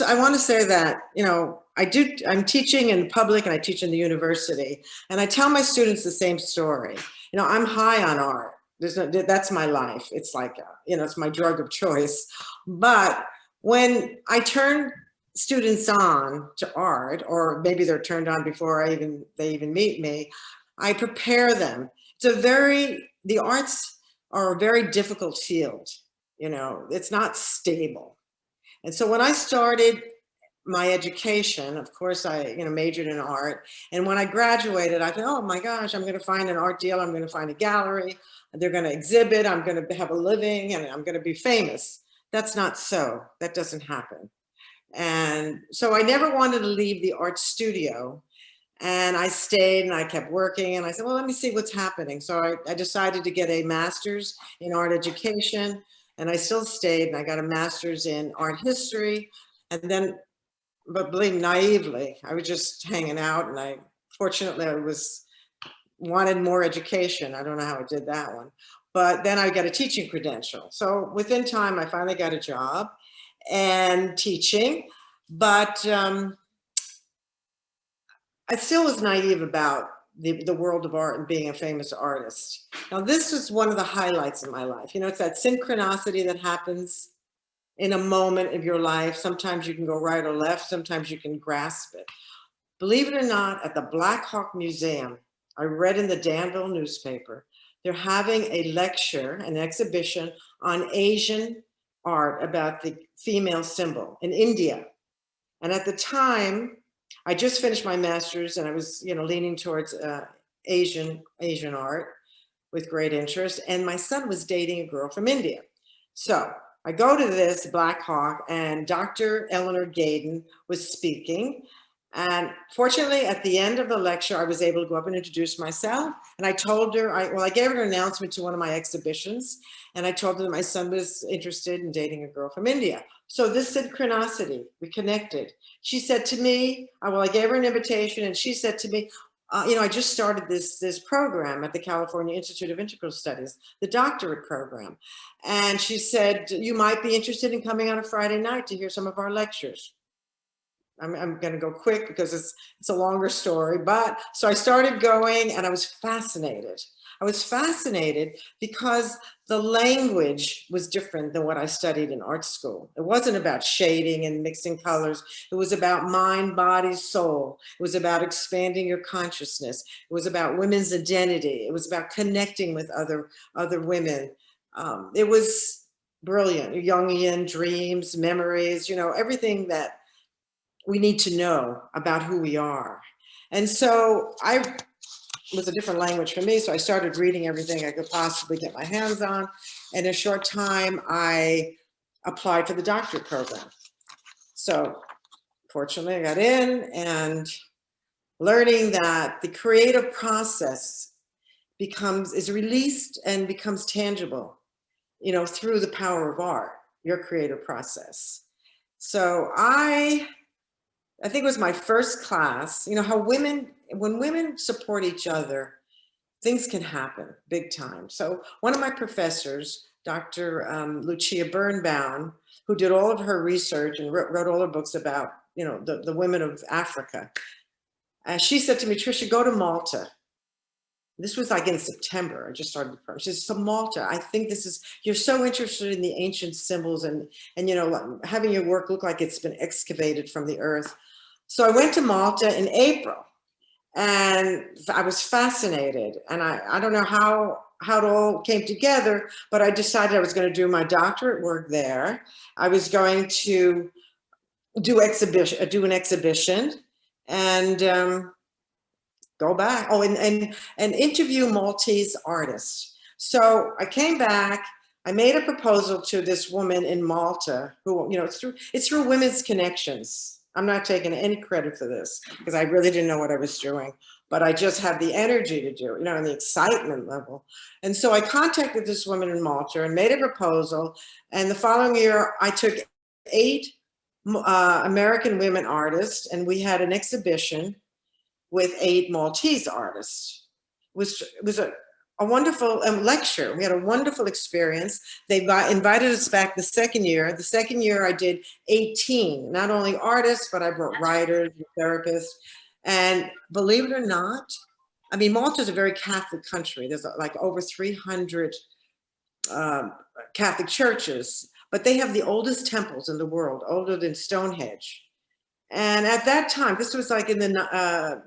I want to say that, you know, I'm teaching in public and I teach in the university, and I tell my students the same story. You know, I'm high on art. That's my life. It's like, you know, it's my drug of choice. But when I turn students on to art, or maybe they're turned on before they even meet me, I prepare them. The arts are a very difficult field. You know, it's not stable. And so when I started my education, of course, I majored in art. And when I graduated, I thought, oh my gosh, I'm going to find an art deal. I'm going to find a gallery. They're going to exhibit. I'm going to have a living, and I'm going to be famous. That's not so. That doesn't happen. And so I never wanted to leave the art studio. And I stayed and I kept working, and I said, well, let me see what's happening. So I decided to get a master's in art education, and I still stayed, and I got a master's in art history. And then, but believe me, naively, I was just hanging out, and fortunately, I wanted more education. I don't know how I did that one. But then I got a teaching credential. So within time, I finally got a job and teaching, but I still was naive about the world of art and being a famous artist. Now, this was one of the highlights of my life. You know, it's that synchronicity that happens in a moment of your life. Sometimes you can go right or left. Sometimes you can grasp it. Believe it or not, at the Black Hawk Museum, I read in the Danville newspaper, they're having a lecture, an exhibition on Asian art about the female symbol in India. And at the time, I just finished my master's, and I was, leaning towards Asian art with great interest. And my son was dating a girl from India. So I go to this Black Hawk, and Dr. Eleanor Gaydon was speaking. And fortunately, at the end of the lecture, I was able to go up and introduce myself. And I told her, I gave her an announcement to one of my exhibitions. And I told her that my son was interested in dating a girl from India. So this synchronicity, we connected. She said to me, I gave her an invitation, and she said to me, I just started this program at the California Institute of Integral Studies, the doctorate program. And she said, you might be interested in coming on a Friday night to hear some of our lectures. I'm going to go quick because it's a longer story, but so I started going, and I was fascinated. I was fascinated because the language was different than what I studied in art school. It wasn't about shading and mixing colors. It was about mind, body, soul. It was about expanding your consciousness. It was about women's identity. It was about connecting with other women. It was brilliant. Jungian dreams, memories, everything that we need to know about who we are. And so it was a different language for me. So I started reading everything I could possibly get my hands on. In a short time, I applied for the doctorate program. So fortunately, I got in, and learning that the creative process is released and becomes tangible, through the power of art, your creative process. So I think it was my first class, how when women support each other, things can happen big time. So one of my professors, Dr. Lucia Birnbaum, who did all of her research and wrote all her books about, the women of Africa, she said to me, Trisha, go to Malta. This was like in September. I just started the program. She said, so Malta, I think you're so interested in the ancient symbols and having your work look like it's been excavated from the earth. So I went to Malta in April, and I was fascinated. And I don't know how how it all came together, but I decided I was going to do my doctorate work there. I was going to do an exhibition and go back. Oh, and interview Maltese artists. So I came back. I made a proposal to this woman in Malta who, you know, it's through Women's Connections. I'm not taking any credit for this because I really didn't know what I was doing, but I just had the energy to do it, you know, and the excitement level. And so I contacted this woman in Malta and made a proposal. And the following year, I took 8 American women artists, and we had an exhibition with 8 Maltese artists. It was a wonderful lecture. We had a wonderful experience. They invited us back the second year. The second year I did 18, not only artists, but I brought writers and therapists. And believe it or not, I mean, Malta is a very Catholic country. There's like over 300 Catholic churches, but they have the oldest temples in the world, older than Stonehenge. And at that time, this was like in the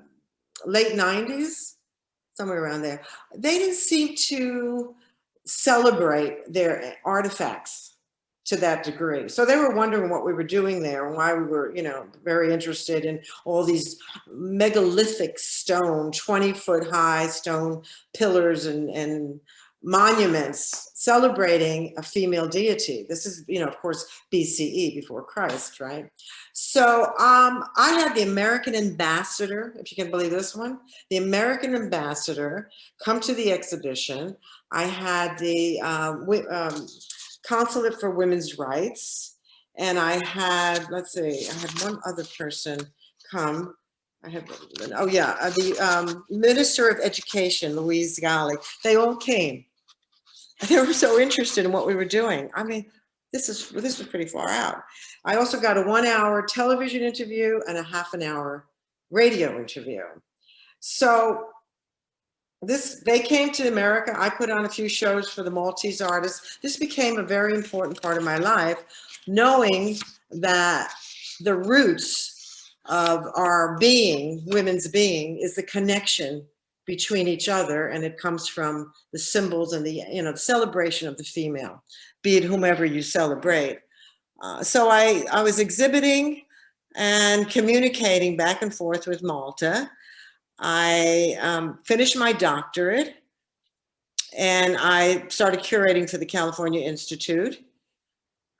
late 90s, somewhere around there, they didn't seem to celebrate their artifacts to that degree. So they were wondering what we were doing there and why we were, you know, very interested in all these megalithic stone, 20-foot high stone pillars and monuments celebrating a female deity. This is, you know, of course, BCE, before Christ, right? So I had the American ambassador, if you can believe this one, the American ambassador come to the exhibition. I had the consulate for women's rights, and I had, let's see, I had one other person come. I had, oh yeah, the Minister of Education, Louise Galli. They all came. They were so interested in what we were doing. I mean, this was pretty far out. I also got a 1-hour television interview and a half-an-hour radio interview. So they came to America. I put on a few shows for the Maltese artists. This became a very important part of my life, knowing that the roots of our being, women's being, is the connection between each other, and it comes from the symbols and the, you know, the celebration of the female, be it whomever you celebrate. So I was exhibiting and communicating back and forth with Malta. I finished my doctorate, and I started curating for the California Institute.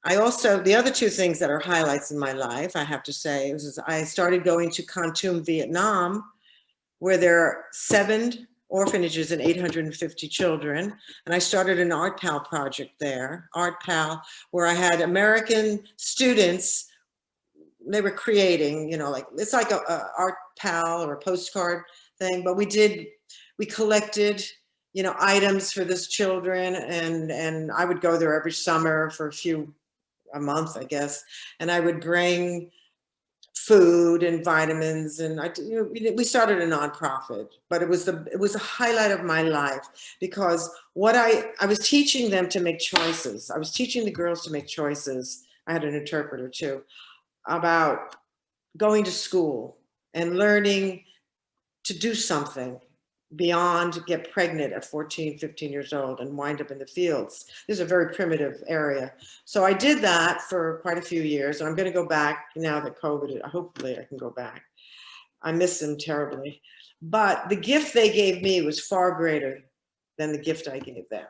I also, the other 2 things that are highlights in my life, I have to say, is I started going to Cohune, Vietnam, where there are 7 orphanages and 850 children. And I started an Art Pal project there, Art Pal, where I had American students, they were creating, you know, like, it's like a Art Pal or a postcard thing, but we collected, you know, items for these children, and I would go there every summer for a month, I guess, and I would bring food and vitamins, and we started a nonprofit, but it was a highlight of my life, because what I was teaching them to make choices. I was teaching the girls to make choices. I had an interpreter too, about going to school and learning to do something beyond get pregnant at 14, 15 years old and wind up in the fields. This is a very primitive area. So I did that for quite a few years, and I'm going to go back now that COVID, hopefully I can go back. I miss them terribly. But the gift they gave me was far greater than the gift I gave them.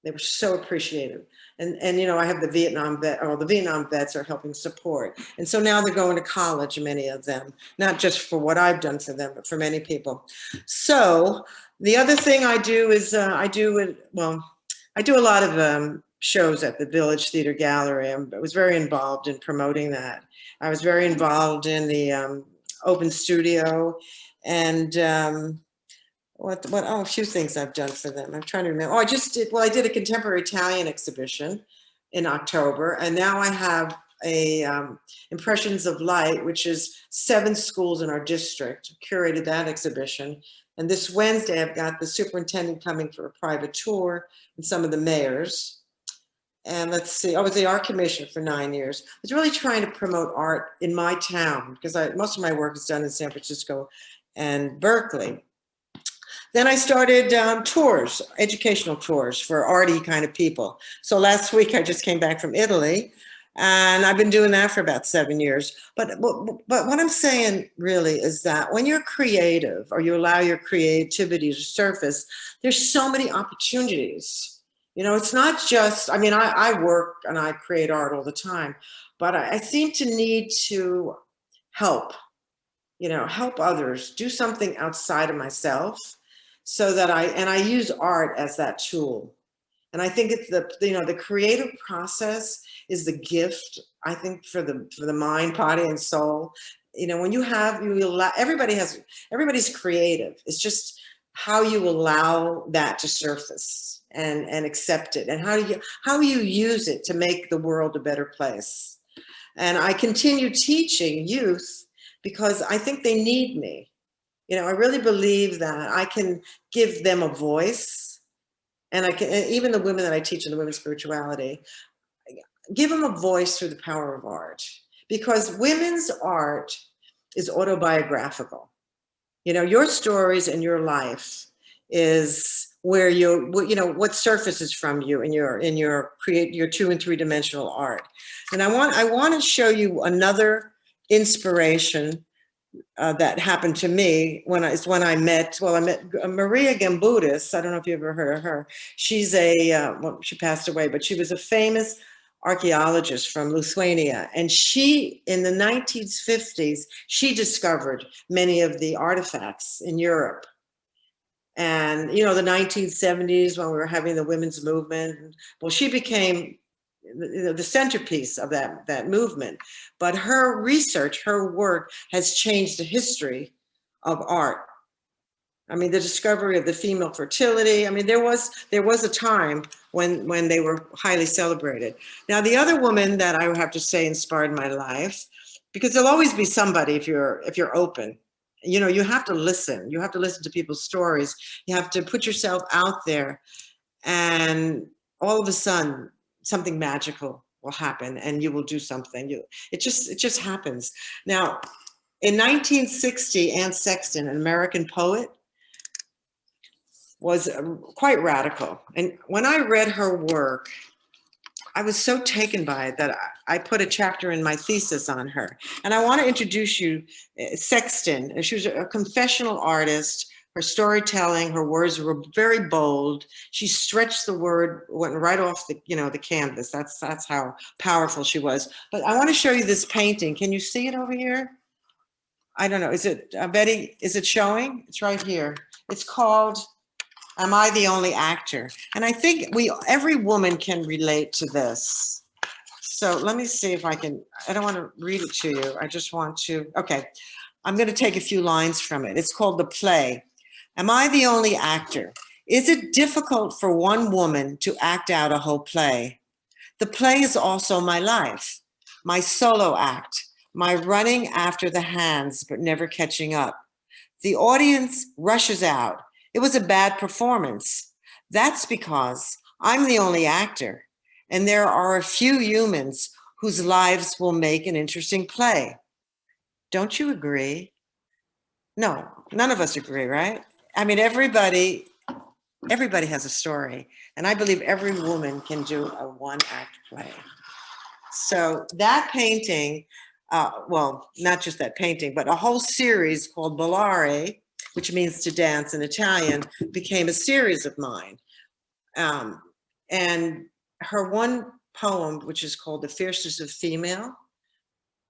They were so appreciative. And you know, I have the Vietnam vet, or the Vietnam vets are helping support. And so now they're going to college, many of them, not just for what I've done for them, but for many people. So the other thing I do is I do a lot of shows at the Village Theater Gallery. I was very involved in promoting that. I was very involved in the open studio, and a few things I've done for them. I'm trying to remember. I did a contemporary Italian exhibition in October, and now I have a Impressions of Light, which is 7 schools in our district. Curated that exhibition, and this Wednesday I've got the superintendent coming for a private tour and some of the mayors. And let's see, I was the art commissioner for 9 years. I was really trying to promote art in my town, because most of my work is done in San Francisco and Berkeley. Then I started tours, educational tours for arty kind of people. So last week I just came back from Italy, and I've been doing that for about 7 years. But what I'm saying really is that when you're creative, or you allow your creativity to surface, there's so many opportunities. You know, it's not just, I mean, I work and I create art all the time, but I seem to need to help, help others, do something outside of myself, so that I use art as that tool. And I think it's the creative process is the gift, I think, for the mind, body, and soul. When you allow, everybody's creative. It's just how you allow that to surface and accept it, and how you use it to make the world a better place. And I continue teaching youth because I think they need me. I really believe that I can give them a voice, and I can, even the women that I teach in the women's spirituality, give them a voice through the power of art, because women's art is autobiographical. Your stories and your life is where what surfaces from you in your 2- and 3-dimensional art. And I want to show you another inspiration that happened to me when I met Maria Gamboutis. I don't know if you ever heard of her. She's she passed away, but she was a famous archaeologist from Lithuania. And she, in the 1950s, she discovered many of the artifacts in Europe. And, the 1970s, when we were having the women's movement, well, she became the centerpiece of that movement. But her research, her work has changed the history of art. I mean, the discovery of the female fertility. I mean, there was a time when they were highly celebrated. Now, the other woman that I have to say inspired my life, because there'll always be somebody if you're open. You have to listen. You have to listen to people's stories. You have to put yourself out there, and all of a sudden, something magical will happen, and you will do something. It just happens. Now, in 1960, Anne Sexton, an American poet, was quite radical. And when I read her work, I was so taken by it that I put a chapter in my thesis on her. And I want to introduce you Sexton. She was a confessional artist. Her storytelling, her words were very bold. She stretched the word, went right off the canvas. That's how powerful she was. But I want to show you this painting. Can you see it over here? I don't know. Is it, Betty, is it showing? It's right here. It's called Am I the Only Actor? And I think every woman can relate to this. So let me see if I don't want to read it to you. I just want to, okay. I'm going to take a few lines from it. It's called The Play. Am I the only actor? Is it difficult for one woman to act out a whole play? The play is also my life, my solo act, my running after the hands but never catching up. The audience rushes out. It was a bad performance. That's because I'm the only actor, and there are a few humans whose lives will make an interesting play. Don't you agree? No, none of us agree, right? I mean, everybody has a story, and I believe every woman can do a one-act play. So that painting, well, not just that painting, but a whole series called Ballare, which means to dance in Italian, became a series of mine. And her one poem, which is called The Fierceness of Female,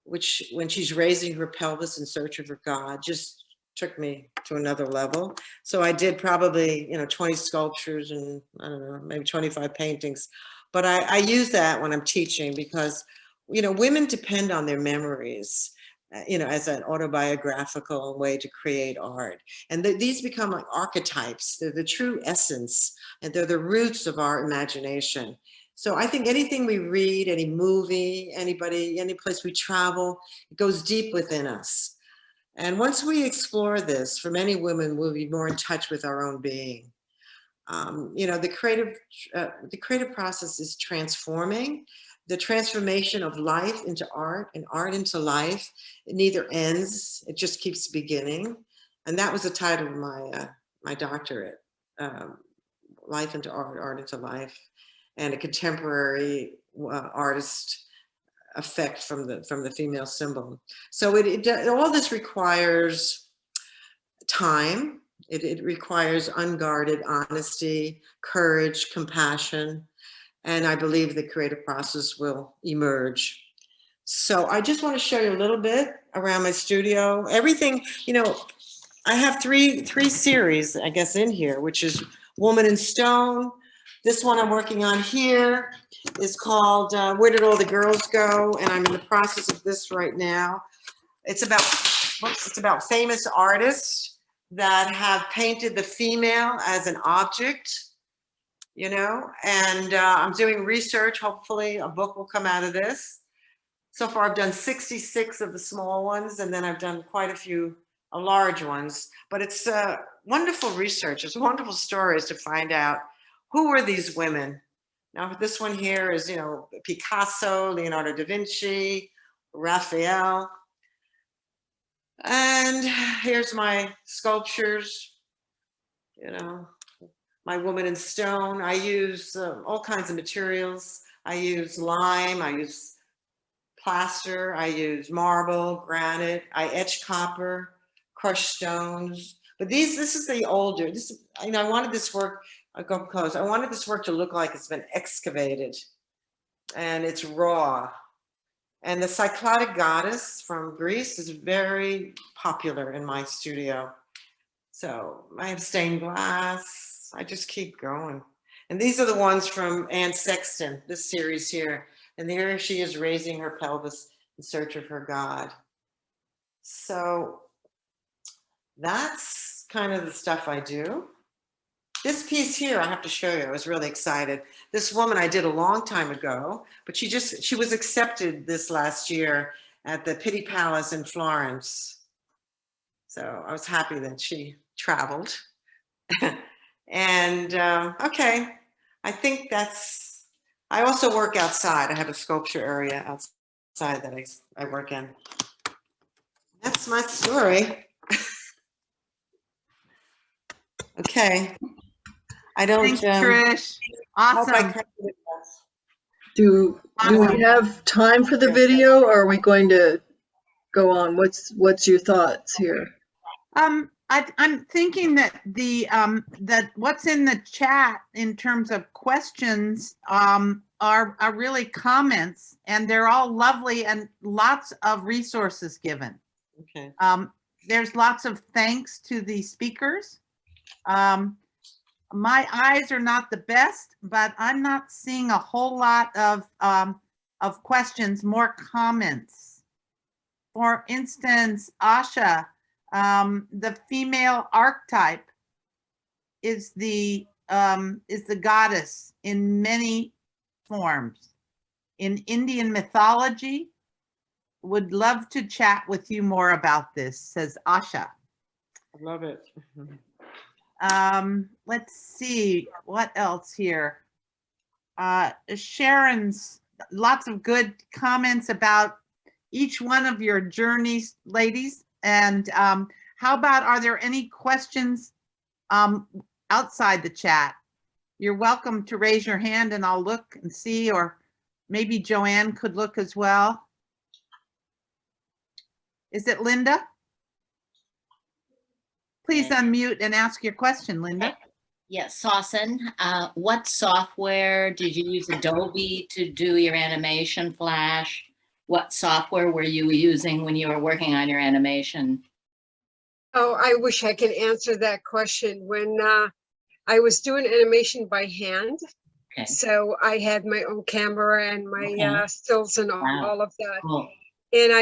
which when she's raising her pelvis in search of her God, just took me to another level. So I did probably, 20 sculptures and I don't know, maybe 25 paintings. But I use that when I'm teaching because, women depend on their memories, as an autobiographical way to create art. And these become like archetypes. They're the true essence, and they're the roots of our imagination. So I think anything we read, any movie, any place we travel, it goes deep within us. And once we explore this, for many women, we'll be more in touch with our own being. The creative process is transforming. The transformation of life into art and art into life, it neither ends, it just keeps beginning. And that was the title of my doctorate, Life into Art, Art into Life, and a contemporary artist effect from the female symbol. So all this requires time. It requires unguarded honesty, courage, compassion, and I believe the creative process will emerge. So I just want to show you a little bit around my studio. Everything, you know, I have three series, I guess, in here, which is Woman in Stone. This one I'm working on here is called Where Did All the Girls Go? And I'm in the process of this right now. It's about famous artists that have painted the female as an object, you know, and I'm doing research. Hopefully a book will come out of this. So far I've done 66 of the small ones, and then I've done quite a few large ones, but it's wonderful research. It's wonderful stories to find out who were these women. Now this one here is, you know, Picasso, Leonardo da Vinci, Raphael. And here's my sculptures, you know, my Woman in Stone. I use all kinds of materials. I use lime, I use plaster, I use marble, granite, I etch copper, crushed stones. But this is the older, you know, I wanted this work, I'll go close. I wanted this work to look like it's been excavated and it's raw. And the Cyclotic Goddess from Greece is very popular in my studio. So I have stained glass. I just keep going. And these are the ones from Anne Sexton, this series here. And here she is raising her pelvis in search of her God. So that's kind of the stuff I do. This piece here, I have to show you, I was really excited. This woman I did a long time ago, but she was accepted this last year at the Pitti Palace in Florence. So I was happy that she traveled. And okay, I think I also work outside. I have a sculpture area outside that I work in. That's my story. Okay. I don't. Thanks, Trish. Awesome. Do we have time for the video, or are we going to go on? What's your thoughts here? I'm thinking that that what's in the chat in terms of questions are really comments, and they're all lovely and lots of resources given. Okay. There's lots of thanks to the speakers. My eyes are not the best, but I'm not seeing a whole lot of questions, more comments. For instance, Asha, the female archetype is the goddess in many forms. In Indian mythology, would love to chat with you more about this, says Asha. I love it. Let's see what else here. Sharon's lots of good comments about each one of your journeys, ladies. And how about, are there any questions outside the chat? You're welcome to raise your hand and I'll look and see, or maybe Joanne could look as well. Is it Linda? Please unmute and ask your question, Linda. Yes, Sawsan, what software did you use? Adobe to do your animation, Flash? What software were you using when you were working on your animation? Oh, I wish I could answer that question. When I was doing animation by hand, Okay. so I had my own camera and my stills and all of that. Cool. And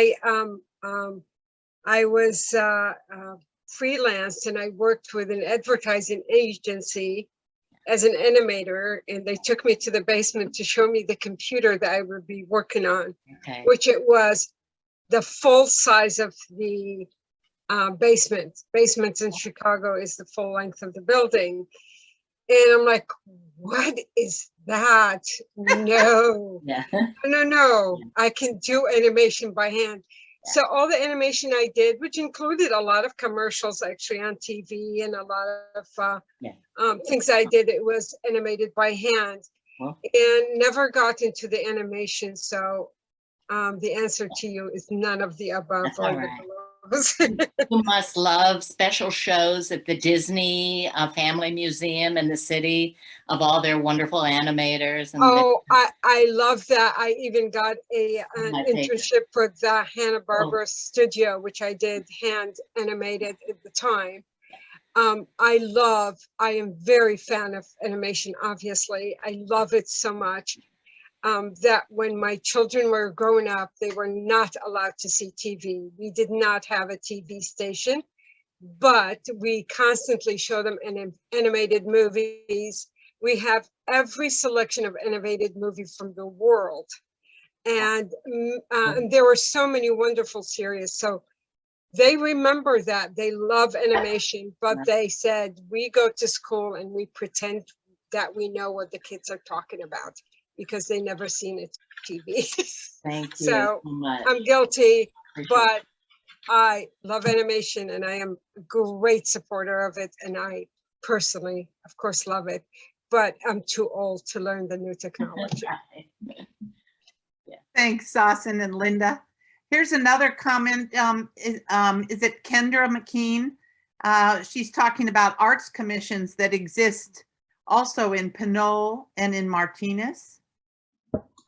I was freelance, and I worked with an advertising agency as an animator, and they took me to the basement to show me the computer that I would be working on, Okay. which it was the full size of the basement. Basements in Chicago is the full length of the building. And I'm like, what is that? No, Yeah. no, I can do animation by hand. So all the animation I did, which included a lot of commercials actually on TV and a lot of things I did, it was animated by hand and never got into the animation. So the answer to you is none of the above. That's or all the right. belows. You must love special shows at the Disney Family Museum in the city of all their wonderful animators. And Oh, I love that. I even got an My favorite. internship for the Hanna-Barbera studio, which I did hand animated at the time. I am very fan of animation, obviously. I love it so much that when my children were growing up, they were not allowed to see TV. We did not have a TV station, but we constantly show them animated movies. We have every selection of animated movies from the world. And there were so many wonderful series. So they remember that. They love animation, but they said, we go to school and we pretend that we know what the kids are talking about because they never seen it TV. Thank you So much. I'm guilty, Appreciate but I love animation and I am a great supporter of it. And I personally, of course, love it, but I'm too old to learn the new technology. Thanks, Sawsan and Linda. Here's another comment. Is it Kendra McKean? She's talking about arts commissions that exist also in Pinole and in Martinez.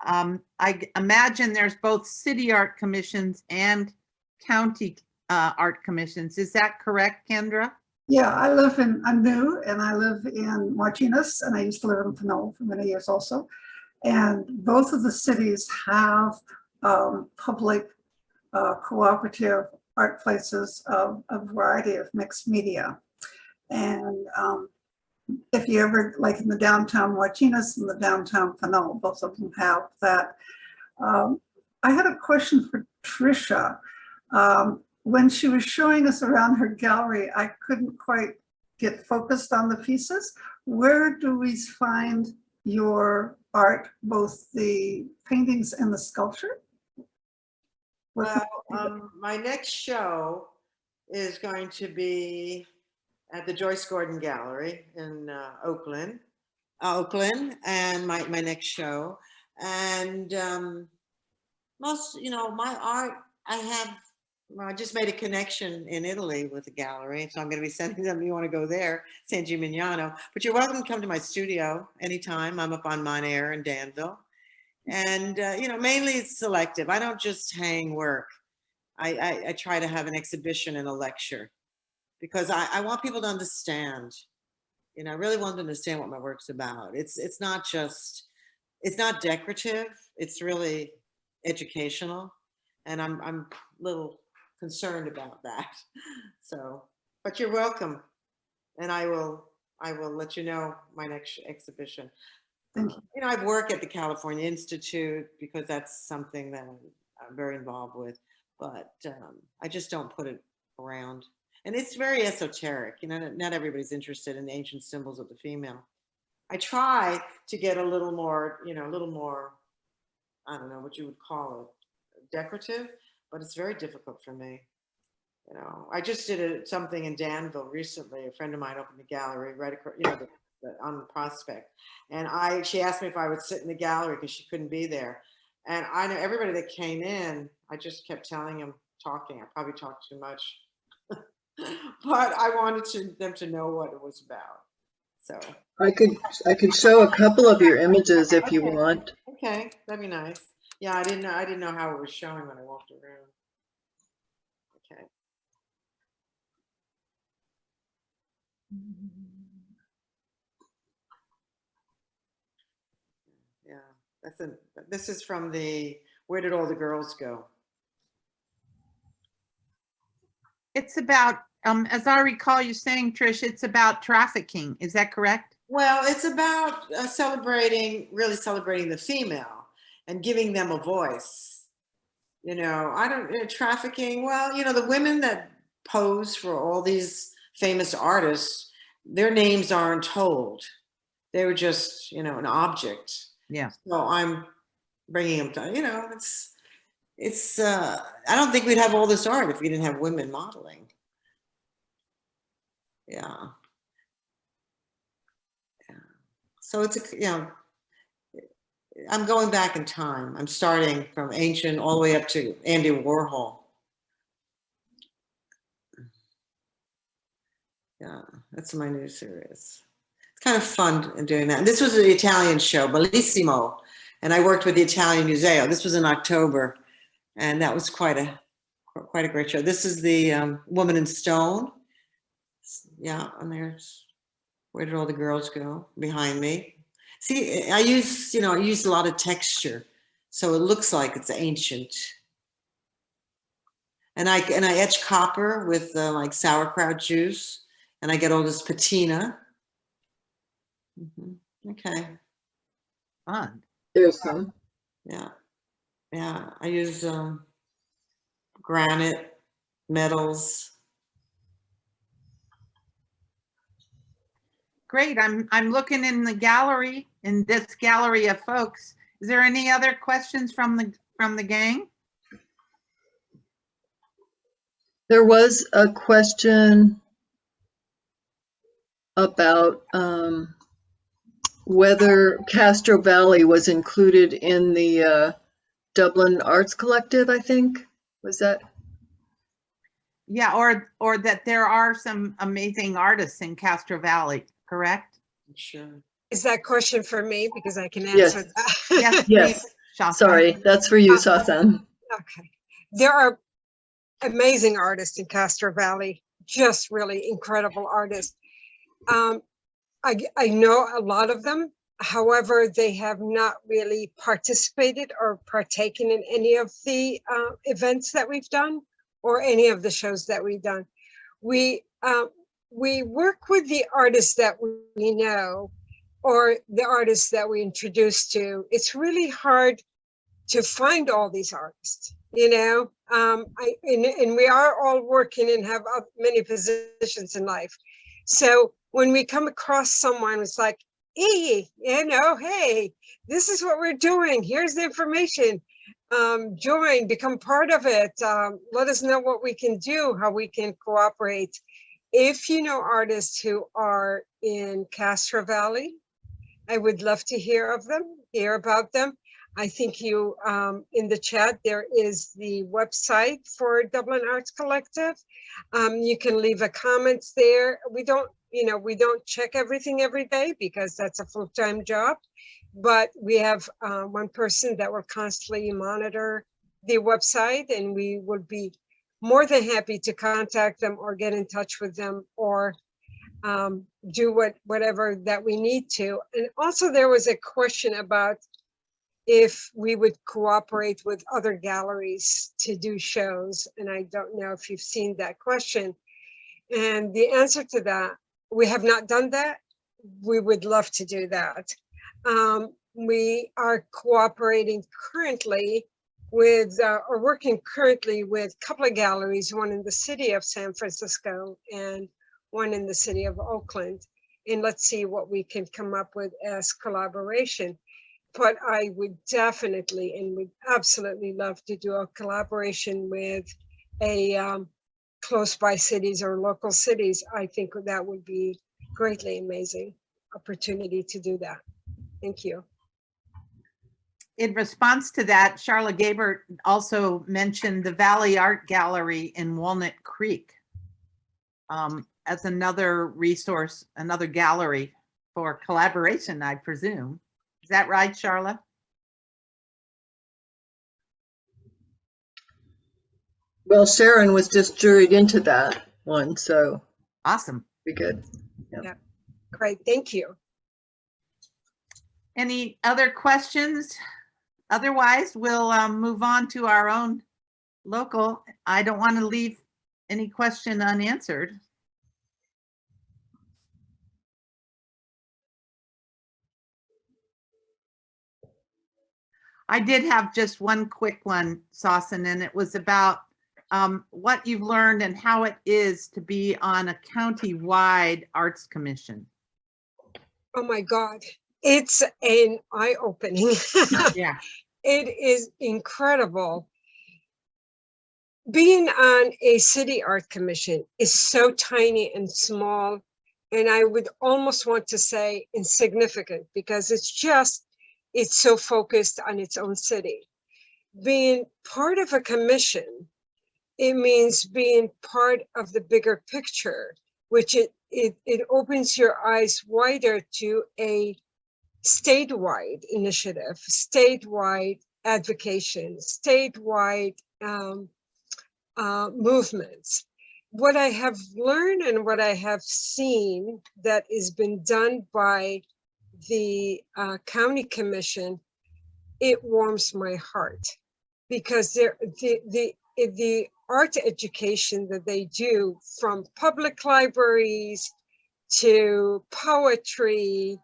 I imagine there's both city art commissions and county art commissions. Is that correct, Kendra? Yeah, I'm new and I live in Martinez and I used to live in Pinole for many years also. And both of the cities have public cooperative art places of a variety of mixed media. And if you ever, like in the downtown Martinez and the downtown Pinole, both of them have that. I had a question for Trisha. When she was showing us around her gallery, I couldn't quite get focused on the pieces. Where do we find your art, both the paintings and the sculpture? Well, my next show is going to be at the Joyce Gordon Gallery in Oakland, and my next show. And most, my art, I just made a connection in Italy with a gallery, so I'm going to be sending them. You want to go there, San Gimignano, but you're welcome to come to my studio anytime. I'm up on Mont Air in Danville. And, mainly it's selective. I don't just hang work. I try to have an exhibition and a lecture because I want people to understand, I really want them to understand what my work's about. It's not decorative. It's really educational. And I'm a little concerned about that. So, but you're welcome. And I will let you know my next exhibition. Thank you. I work at the California Institute because that's something that I'm very involved with, but I just don't put it around. And it's very esoteric. Not everybody's interested in the ancient symbols of the female. I try to get a little more, I don't know what you would call it, decorative, but it's very difficult for me. I just did something in Danville recently. A friend of mine opened a gallery right across, on the Prospect. And she asked me if I would sit in the gallery because she couldn't be there. And I know everybody that came in, I just kept telling them, talking. I probably talked too much. But I wanted them to know what it was about. So I could show a couple of your images if you want. Okay, that'd be nice. Yeah, I didn't know how it was showing when I walked around. Okay. Yeah, this is from the Where Did All the Girls Go? It's about, as I recall you saying, Trish, it's about trafficking. Is that correct? Well, it's about really celebrating the female and giving them a voice. Trafficking, well, the women that pose for all these famous artists, their names aren't told. They were just, an object. Yeah. So I'm bringing them to, it's, I don't think we'd have all this art if we didn't have women modeling. Yeah. Yeah. So it's, you know, I'm going back in time. I'm starting from ancient all the way up to Andy Warhol. Yeah, that's my new series. It's kind of fun in doing that. And this was the Italian show, Bellissimo. And I worked with the Italian Museo. This was in October. And that was quite a great show. This is the Woman in Stone. Yeah, and there's, where did all the girls go? Behind me. See, I use, you know, I use a lot of texture, so it looks like it's ancient. And I etch copper with like sauerkraut juice, and I get all this patina. Okay. Fun. There's some. Yeah. Yeah, I use granite, metals. Great. I'm looking in the gallery, in this gallery of folks. Is there any other questions from the gang? There was a question about whether Castro Valley was included in the Dublin Arts Collective, I think. Was that? Yeah, or that there are some amazing artists in Castro Valley, correct? Sure. Is that question for me? Because I can Yes. answer that. Yes, Yes. please, Sawsan. Sorry, that's for you, Sawsan. Okay. There are amazing artists in Castro Valley, just really incredible artists. I know a lot of them. However, they have not really participated or partaken in any of the events that we've done or any of the shows that we've done. We work with the artists that we know or the artists that we introduce to. It's really hard to find all these artists, you know, and we are all working and have many positions in life. So when we come across someone, it's like, hey, you know, hey, this is what we're doing. Here's the information. Join, become part of it. Let us know what we can do, how we can cooperate. If you know artists who are in Castro Valley, I would love to hear of them, hear about them. I think you, in the chat, there is the website for Dublin Arts Collective. You can leave a comment there. We don't check everything every day because that's a full-time job, but we have one person that will constantly monitor the website, and we would be more than happy to contact them or get in touch with them or do whatever that we need to. And also there was a question about if we would cooperate with other galleries to do shows. And I don't know if you've seen that question. And the answer to that, we have not done that. We would love to do that. We are cooperating currently with, or working currently with a couple of galleries, one in the city of San Francisco and one in the city of Oakland. And let's see what we can come up with as collaboration. But I would definitely and would absolutely love to do a collaboration with a close by cities or local cities. I think that would be greatly amazing opportunity to do that. Thank you. In response to that, Charlotte Gabert also mentioned the Valley Art Gallery in Walnut Creek as another resource, another gallery for collaboration, I presume. Is that right, Charlotte? Well, Sharon was just juried into that one, so. Awesome. Be good. Yeah. Great, thank you. Any other questions? Otherwise, we'll move on to our own local. I don't want to leave any question unanswered. I did have just one quick one, Sawsan, and it was about what you've learned and how it is to be on a county-wide arts commission. Oh my God, it's an eye-opening. Yeah. It is incredible. being on a city art commission is so tiny and small, and I would almost want to say insignificant, because it's so focused on its own city. Being part of a commission, it means being part of the bigger picture, which it opens your eyes wider to a statewide initiative, statewide advocation, statewide movements. What I have learned and what I have seen that has been done by the county commission, it warms my heart, because the art education that they do, from public libraries to poetry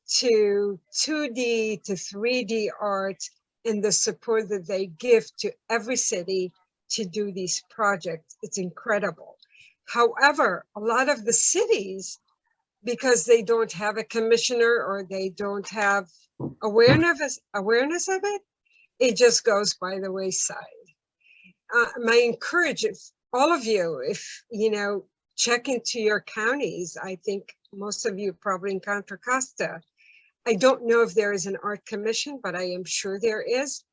to 2D to 3D art, and the support that they give to every city to do these projects, it's incredible. However, a lot of the cities, because they don't have a commissioner or they don't have awareness of it, it just goes by the wayside. My encouragement, all of you, if check into your counties. I think most of you probably in Contra Costa. I don't know if there is an art commission, but I am sure there is.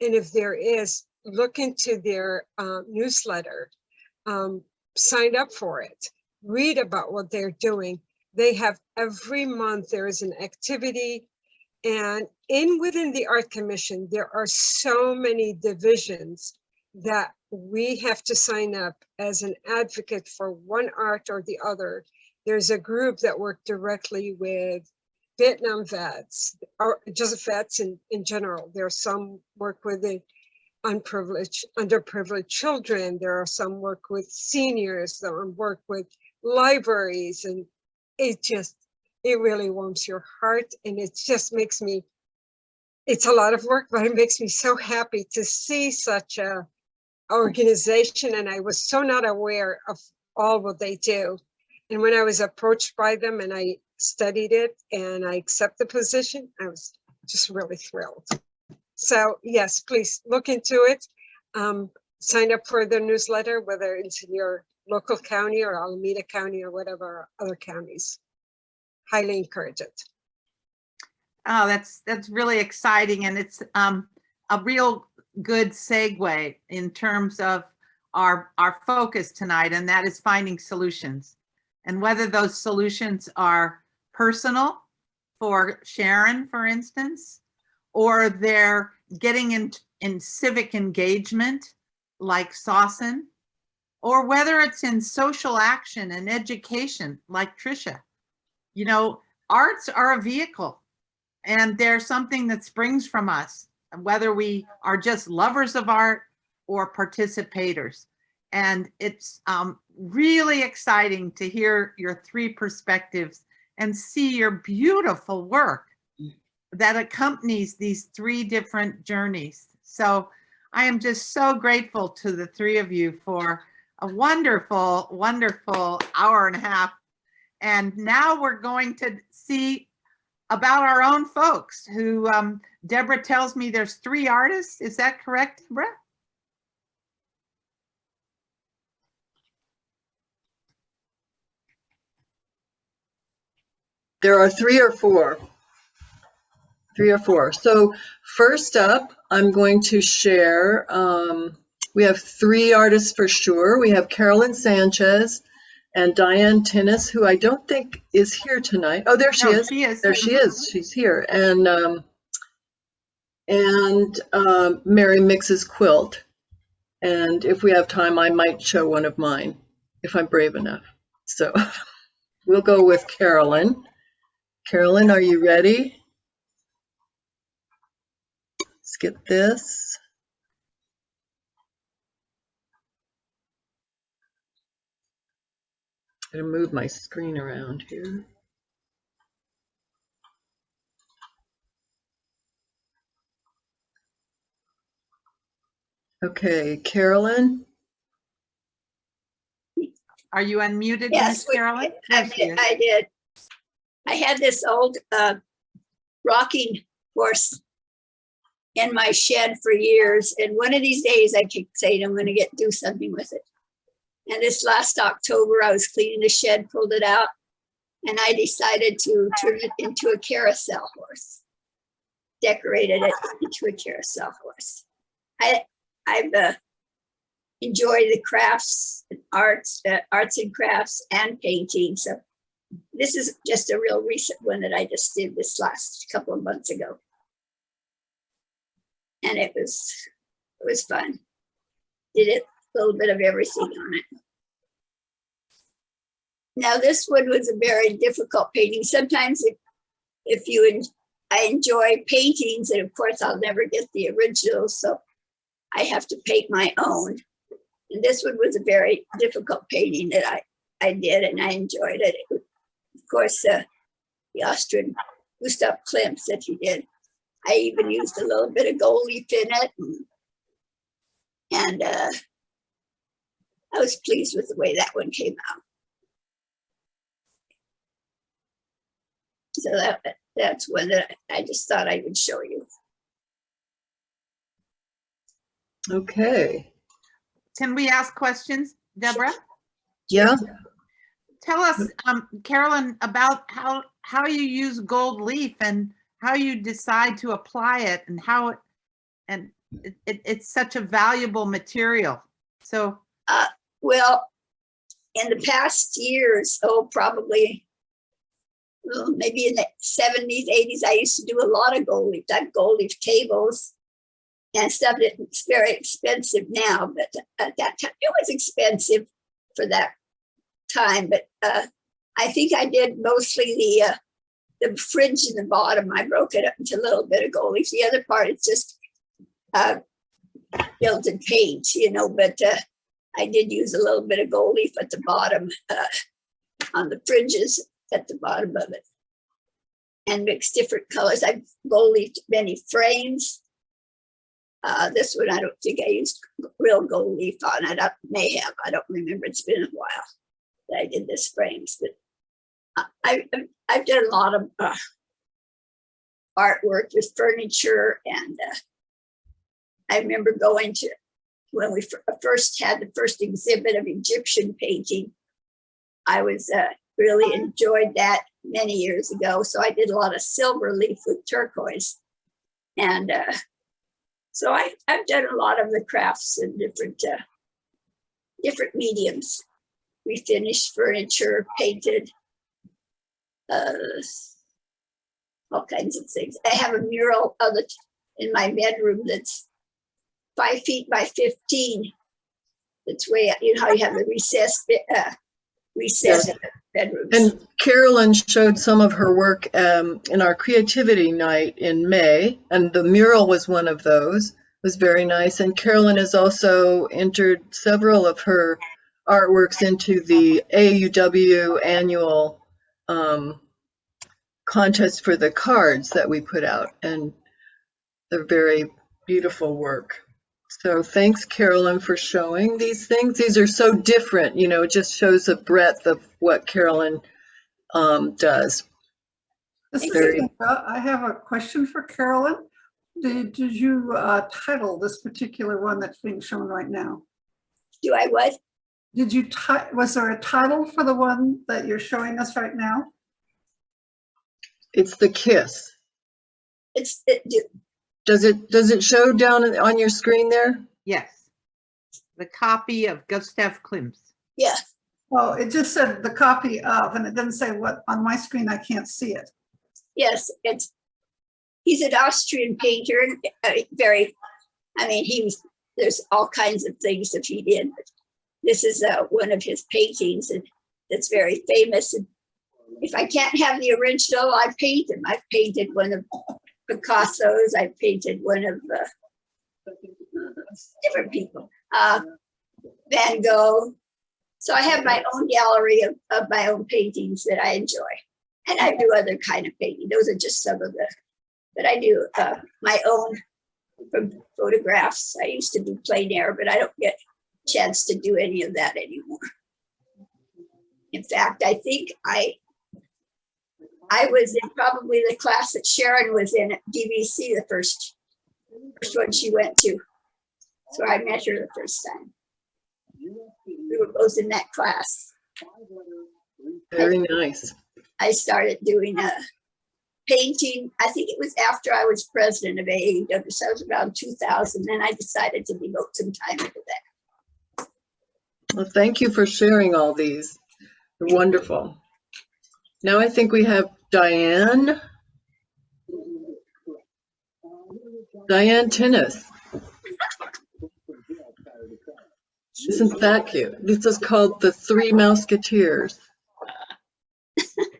And if there is, look into their newsletter, sign up for it, read about what they're doing. They have every month, there is an activity, and within the art commission, there are so many divisions that we have to sign up as an advocate for one art or the other. There's a group that work directly with Vietnam vets, or just vets in general. There are some work with the underprivileged children. There are some work with seniors, some work with libraries, and it really warms your heart, and it just makes me, it's a lot of work, but it makes me so happy to see such a organization. And I was so not aware of all what they do. And when I was approached by them and I studied it and I accept the position, I was just really thrilled. So yes, please look into it. Sign up for the newsletter, whether it's in your local county or Alameda County or whatever other counties. Highly encourage it. Oh, that's really exciting. And it's a real good segue in terms of our focus tonight, and that is finding solutions. And whether those solutions are personal for Sharon, for instance, or they're getting in civic engagement like Sawsan, or whether it's in social action and education like Trisha. Arts are a vehicle, and they're something that springs from us, whether we are just lovers of art or participators. And it's really exciting to hear your three perspectives and see your beautiful work that accompanies these three different journeys. So I am just so grateful to the three of you for a wonderful, wonderful hour and a half. And now we're going to see about our own folks who, Deborah tells me there's 3 artists. Is that correct, Deborah? There are 3 or 4. 3 or 4. So first up, I'm going to share, we have 3 artists for sure. We have Carolyn Sanchez and Diane Tinnis, who I don't think is here tonight. Oh, there she is. She is. There she is. She's here. And Mary Mix's quilt. And if we have time, I might show one of mine if I'm brave enough. So we'll go with Carolyn. Carolyn, are you ready? Let's get this. I'm going to move my screen around here. Okay, Carolyn. Are you unmuted, Yes, Miss Carolyn? There she is. I did. I had this old rocking horse, in my shed for years. And one of these days I keep saying I'm going to do something with it. And this last October, I was cleaning the shed, pulled it out, and I decided to turn it into a carousel horse. Decorated it into a carousel horse. I've enjoyed the crafts, and arts and crafts, and painting. So this is just a real recent one that I just did this last couple of months ago, and it was fun. Did it. A little bit of everything on it. Now this one was a very difficult painting. Sometimes I enjoy paintings, and of course I'll never get the original, so I have to paint my own. And this one was a very difficult painting that I did, and I enjoyed it. Of course, the Austrian Gustav Klimt that he did. I even used a little bit of gold leaf in it, and I was pleased with the way that one came out. So that's one that I just thought I would show you. Okay. Can we ask questions, Deborah? Yeah. Tell us, Carolyn, about how you use gold leaf and how you decide to apply it, and how it's such a valuable material. So. Well, in the past years, probably maybe in the 70s, 80s, I used to do a lot of gold leaf, gold leaf tables and stuff. It's very expensive now, but at that time it was expensive for that time. But I think I did mostly the fringe in the bottom. I broke it up into a little bit of gold leaf. The other part is just gilded paint, but I did use a little bit of gold leaf at the bottom, on the fringes at the bottom of it, and mixed different colors. I've gold leafed many frames. This one, I don't think I used real gold leaf on it. I may have, I don't remember. It's been a while that I did this frames, but I've done a lot of artwork with furniture, and I remember going to, when we first had the first exhibit of Egyptian painting, I was really enjoyed that many years ago. So I did a lot of silver leaf with turquoise. And so I've done a lot of the crafts in different mediums. We finished furniture, painted, all kinds of things. I have a mural in my bedroom that's 5 feet by 15. That's way, how you have the recess Yes. bedrooms. And Carolyn showed some of her work in our creativity night in May, and the mural was one of those. It was very nice. And Carolyn has also entered several of her artworks into the AAUW annual contest for the cards that we put out, and they're very beautiful work. So thanks, Carolyn, for showing these things. These are so different, it just shows the breadth of what Carolyn does. This is Linda. I have a question for Carolyn. Did you title this particular one that's being shown right now? Do I what? Did you, was there a title for the one that you're showing us right now? It's the Kiss. Does it show down on your screen there? Yes. The copy of Gustav Klimt. Yeah. Well, it just said the copy of, and it doesn't say what on my screen. I can't see it. Yes, he's an Austrian painter, and there's all kinds of things that he did. But this is one of his paintings, and that's very famous. And if I can't have the original, I paint them. I've painted one of Picasso's. I painted one of different people, Van Gogh. So I have my own gallery of my own paintings that I enjoy, and I do other kind of painting. Those are just some of but I do my own from photographs. I used to do plein air, but I don't get a chance to do any of that anymore. In fact, I think I was in probably the class that Sharon was in at DVC the first First one she went to. So I met her the first time. We were both in that class. Very nice. I started doing a painting. I think it was after I was president of AAUW, so it was around 2000. And I decided to devote some time to that. Well, thank you for sharing all these. They're wonderful. Now I think we have Diane. Diane Tinnis. Isn't that cute? This is called the Three Mouseketeers.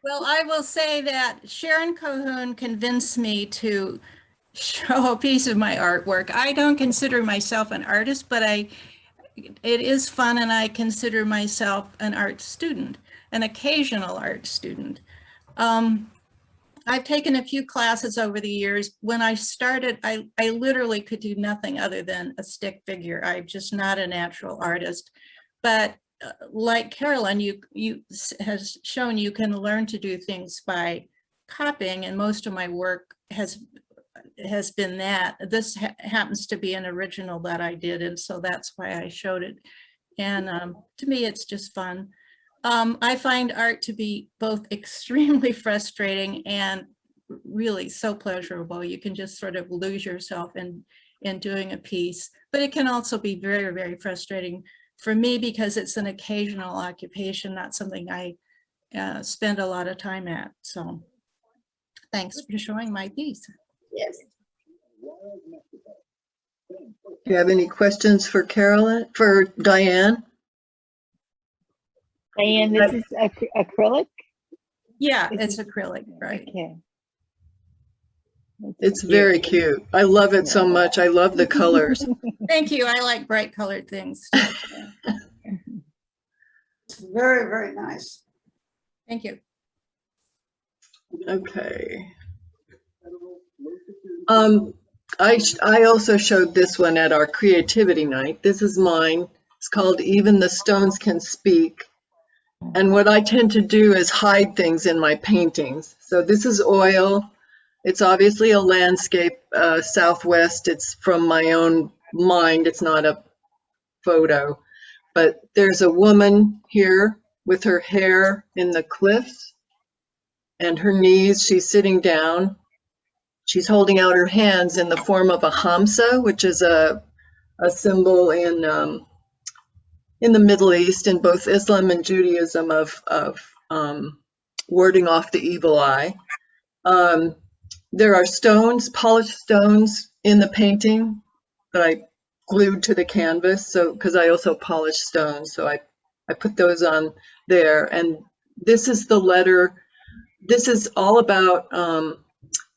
Well, I will say that Sharon Cahoon convinced me to show a piece of my artwork. I don't consider myself an artist, but it is fun, and I consider myself an art student, an occasional art student. I've taken a few classes over the years. When I started, I literally could do nothing other than a stick figure. I'm just not a natural artist. But like Carolyn, you has shown you can learn to do things by copying, and most of my work has been that. This happens to be an original that I did, and so that's why I showed it. And to me, it's just fun. I find art to be both extremely frustrating and really so pleasurable. You can just sort of lose yourself in doing a piece, but it can also be very, very frustrating for me because it's an occasional occupation, not something I spend a lot of time at. So thanks for showing my piece. Yes. Do you have any questions for Diane? Diane, this is acrylic? Yeah, it's acrylic, right? Okay. It's very cute. I love it so much. I love the colors. Thank you. I like bright colored things. It's very, very nice. Thank you. Okay. I also showed this one at our creativity night. This is mine. It's called Even the Stones Can Speak. And what I tend to do is hide things in my paintings. So this is oil. It's obviously a landscape, southwest. It's from my own mind. It's not a photo. But there's a woman here with her hair in the cliffs and her knees. She's sitting down. She's holding out her hands in the form of a hamsa, which is a symbol in the Middle East, in both Islam and Judaism, of warding off the evil eye. There are stones, polished stones in the painting that I glued to the canvas, so because I also polish stones, so I put those on there. And this is the letter. This is all about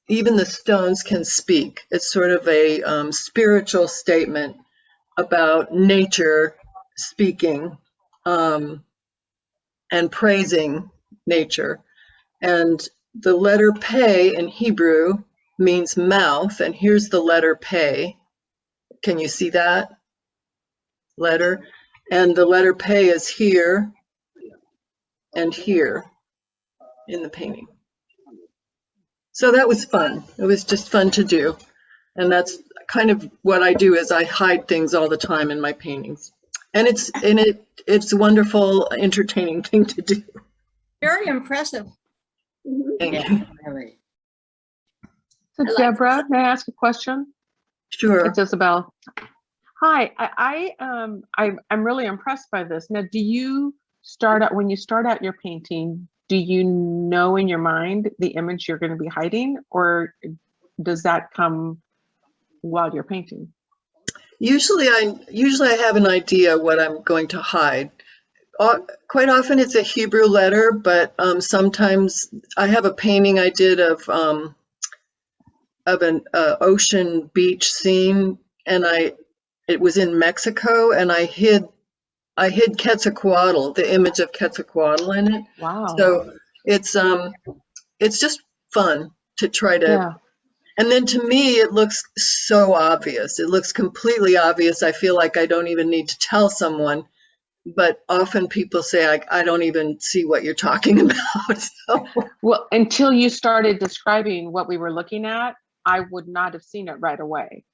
Even the Stones Can Speak. It's sort of a spiritual statement about nature speaking and praising nature. And the letter Pei in Hebrew means mouth, and here's the letter Pei. Can you see that letter? And the letter Pei is here and here in the painting. So that was fun. It was just fun to do. And that's kind of what I do, is I hide things all the time in my paintings. And it's a wonderful, entertaining thing to do. Very impressive. Thank you. Really. So Deborah, may I ask a question? Sure. It's Isabel. Hi, I'm really impressed by this. Now, do you start out, when you start out your painting, do you know in your mind the image you're going to be hiding, or does that come while you're painting? Usually I have an idea what I'm going to hide. Quite often it's a Hebrew letter, but sometimes I have a painting I did of an ocean beach scene, and it was in Mexico, and I hid Quetzalcoatl, the image of Quetzalcoatl in it. Wow. So it's just fun to try to. Yeah. And then to me, it looks so obvious. It looks completely obvious. I feel like I don't even need to tell someone. But often people say, I don't even see what you're talking about. So. Well, until you started describing what we were looking at, I would not have seen it right away.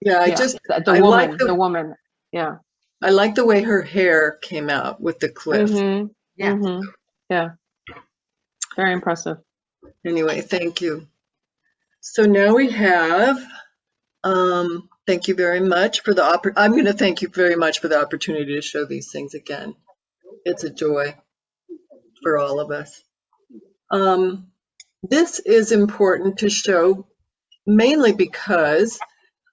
Yeah, I Yeah, just, the I like woman, the- the woman. Yeah. I like the way her hair came out with the cliff. Mhm, Yeah. mhm. Yeah. Very impressive. Anyway, thank you. So now we have, thank you very much for the I'm going to thank you very much for the opportunity to show these things again. It's a joy for all of us. This is important to show mainly because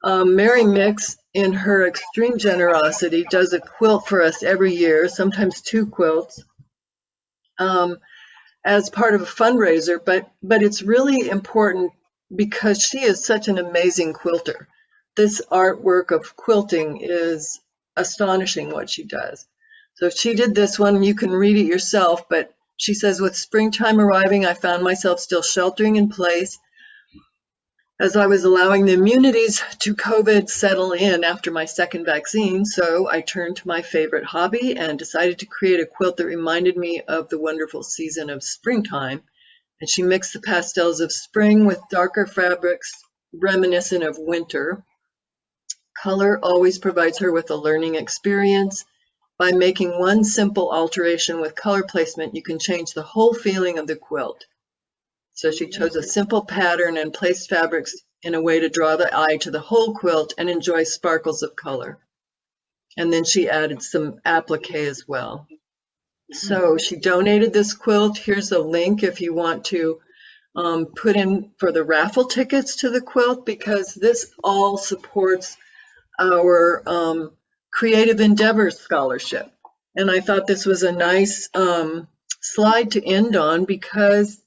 Mary Mix, in her extreme generosity, does a quilt for us every year, sometimes 2 quilts, as part of a fundraiser, but it's really important because she is such an amazing quilter. This artwork of quilting is astonishing what she does. So she did this one, you can read it yourself, but she says, with springtime arriving, I found myself still sheltering in place as I was allowing the immunities to COVID settle in after my second vaccine. So I turned to my favorite hobby and decided to create a quilt that reminded me of the wonderful season of springtime. And she mixed the pastels of spring with darker fabrics reminiscent of winter. Color always provides her with a learning experience. By making one simple alteration with color placement, you can change the whole feeling of the quilt. So she chose a simple pattern and placed fabrics in a way to draw the eye to the whole quilt and enjoy sparkles of color. And then she added some applique as well. So she donated this quilt. Here's a link if you want to put in for the raffle tickets to the quilt, because this all supports our Creative Endeavors Scholarship. And I thought this was a nice slide to end on, because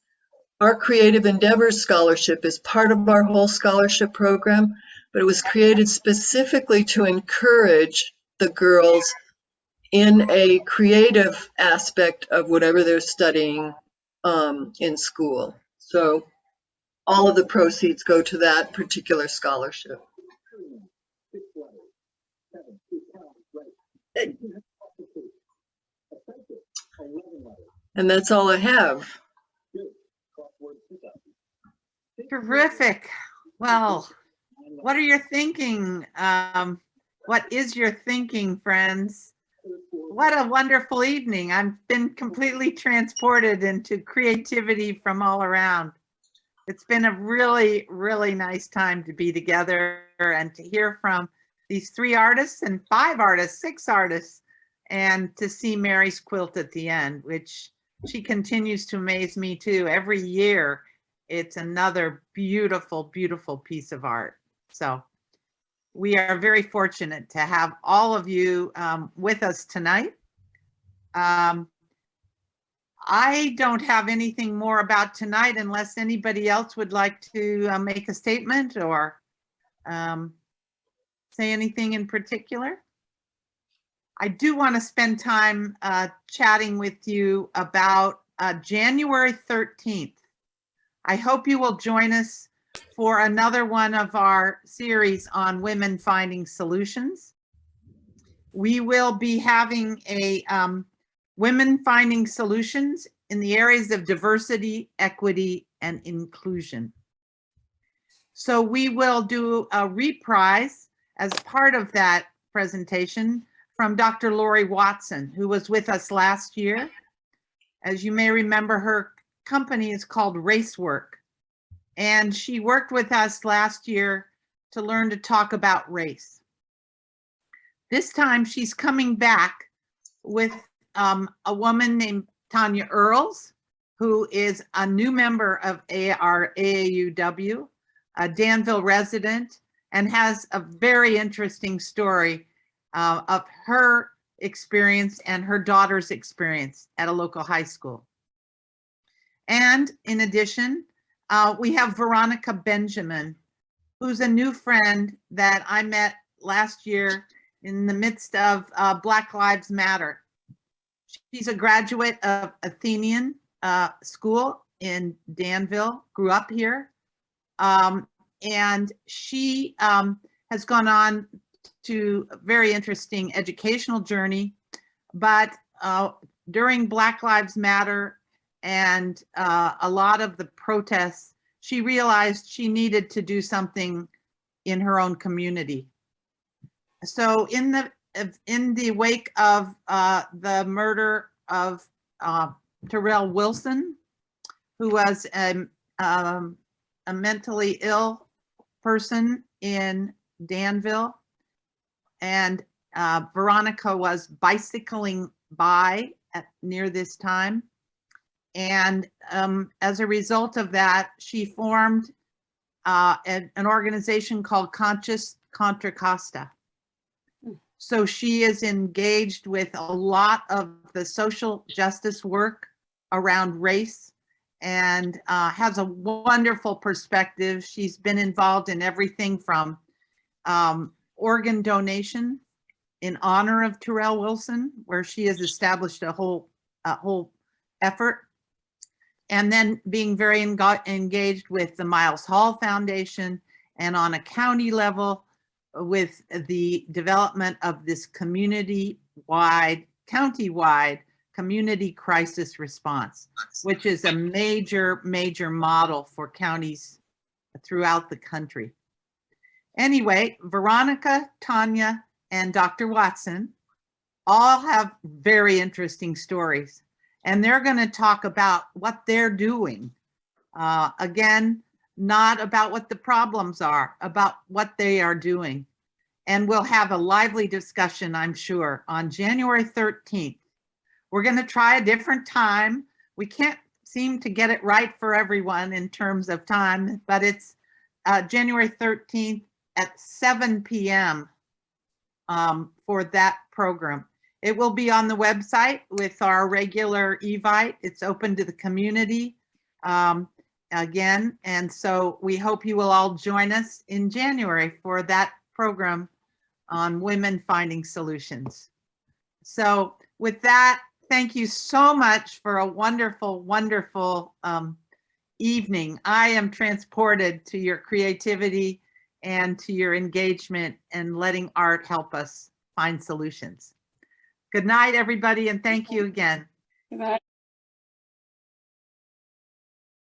our Creative Endeavors Scholarship is part of our whole scholarship program, but it was created specifically to encourage the girls in a creative aspect of whatever they're studying in school. So all of the proceeds go to that particular scholarship. And that's all I have. Terrific. Well, what are you thinking? What is your thinking, friends? What a wonderful evening. I've been completely transported into creativity from all around. It's been a really, really nice time to be together and to hear from these 3 artists and 5 artists, 6 artists, and to see Mary's quilt at the end, which she continues to amaze me too. Every year, it's another beautiful, beautiful piece of art. So we are very fortunate to have all of you with us tonight. I don't have anything more about tonight unless anybody else would like to make a statement or say anything in particular. I do want to spend time chatting with you about January 13th. I hope you will join us for another one of our series on women finding solutions. We will be having a Women Finding Solutions in the areas of diversity, equity, and inclusion. So we will do a reprise as part of that presentation from Dr. Lori Watson, who was with us last year. As you may remember, her company is called Racework, and she worked with us last year to learn to talk about race. This time she's coming back with a woman named Tanya Earls, who is a new member of our AAUW, a Danville resident, and has a very interesting story of her experience and her daughter's experience at a local high school. And in addition, we have Veronica Benjamin, who's a new friend that I met last year in the midst of Black Lives Matter. She's a graduate of Athenian School in Danville, grew up here, and she has gone on to a very interesting educational journey, but during Black Lives Matter and a lot of the protests, she realized she needed to do something in her own community. So in the wake of the murder of Terrell Wilson, who was a mentally ill person in Danville, and Veronica was bicycling by near this time. And as a result of that, she formed an organization called Conscious Contra Costa. So she is engaged with a lot of the social justice work around race and has a wonderful perspective. She's been involved in everything from organ donation in honor of Terrell Wilson, where she has established a whole effort, and then being very engaged with the Miles Hall Foundation, and on a county level with the development of this countywide community crisis response, which is a major model for counties throughout the country. Anyway, Veronica, Tanya, and Dr. Watson all have very interesting stories, and they're going to talk about what they're doing. Again, not about what the problems are, about what they are doing. And we'll have a lively discussion, I'm sure, on January 13th. We're going to try a different time. We can't seem to get it right for everyone in terms of time, but it's January 13th at 7 p.m. For that program. It will be on the website with our regular Evite. It's open to the community again. And so we hope you will all join us in January for that program on women finding solutions. So with that, thank you so much for a wonderful evening. I am transported to your creativity and to your engagement and letting art help us find solutions. Good night, everybody, and thank you again. Goodbye.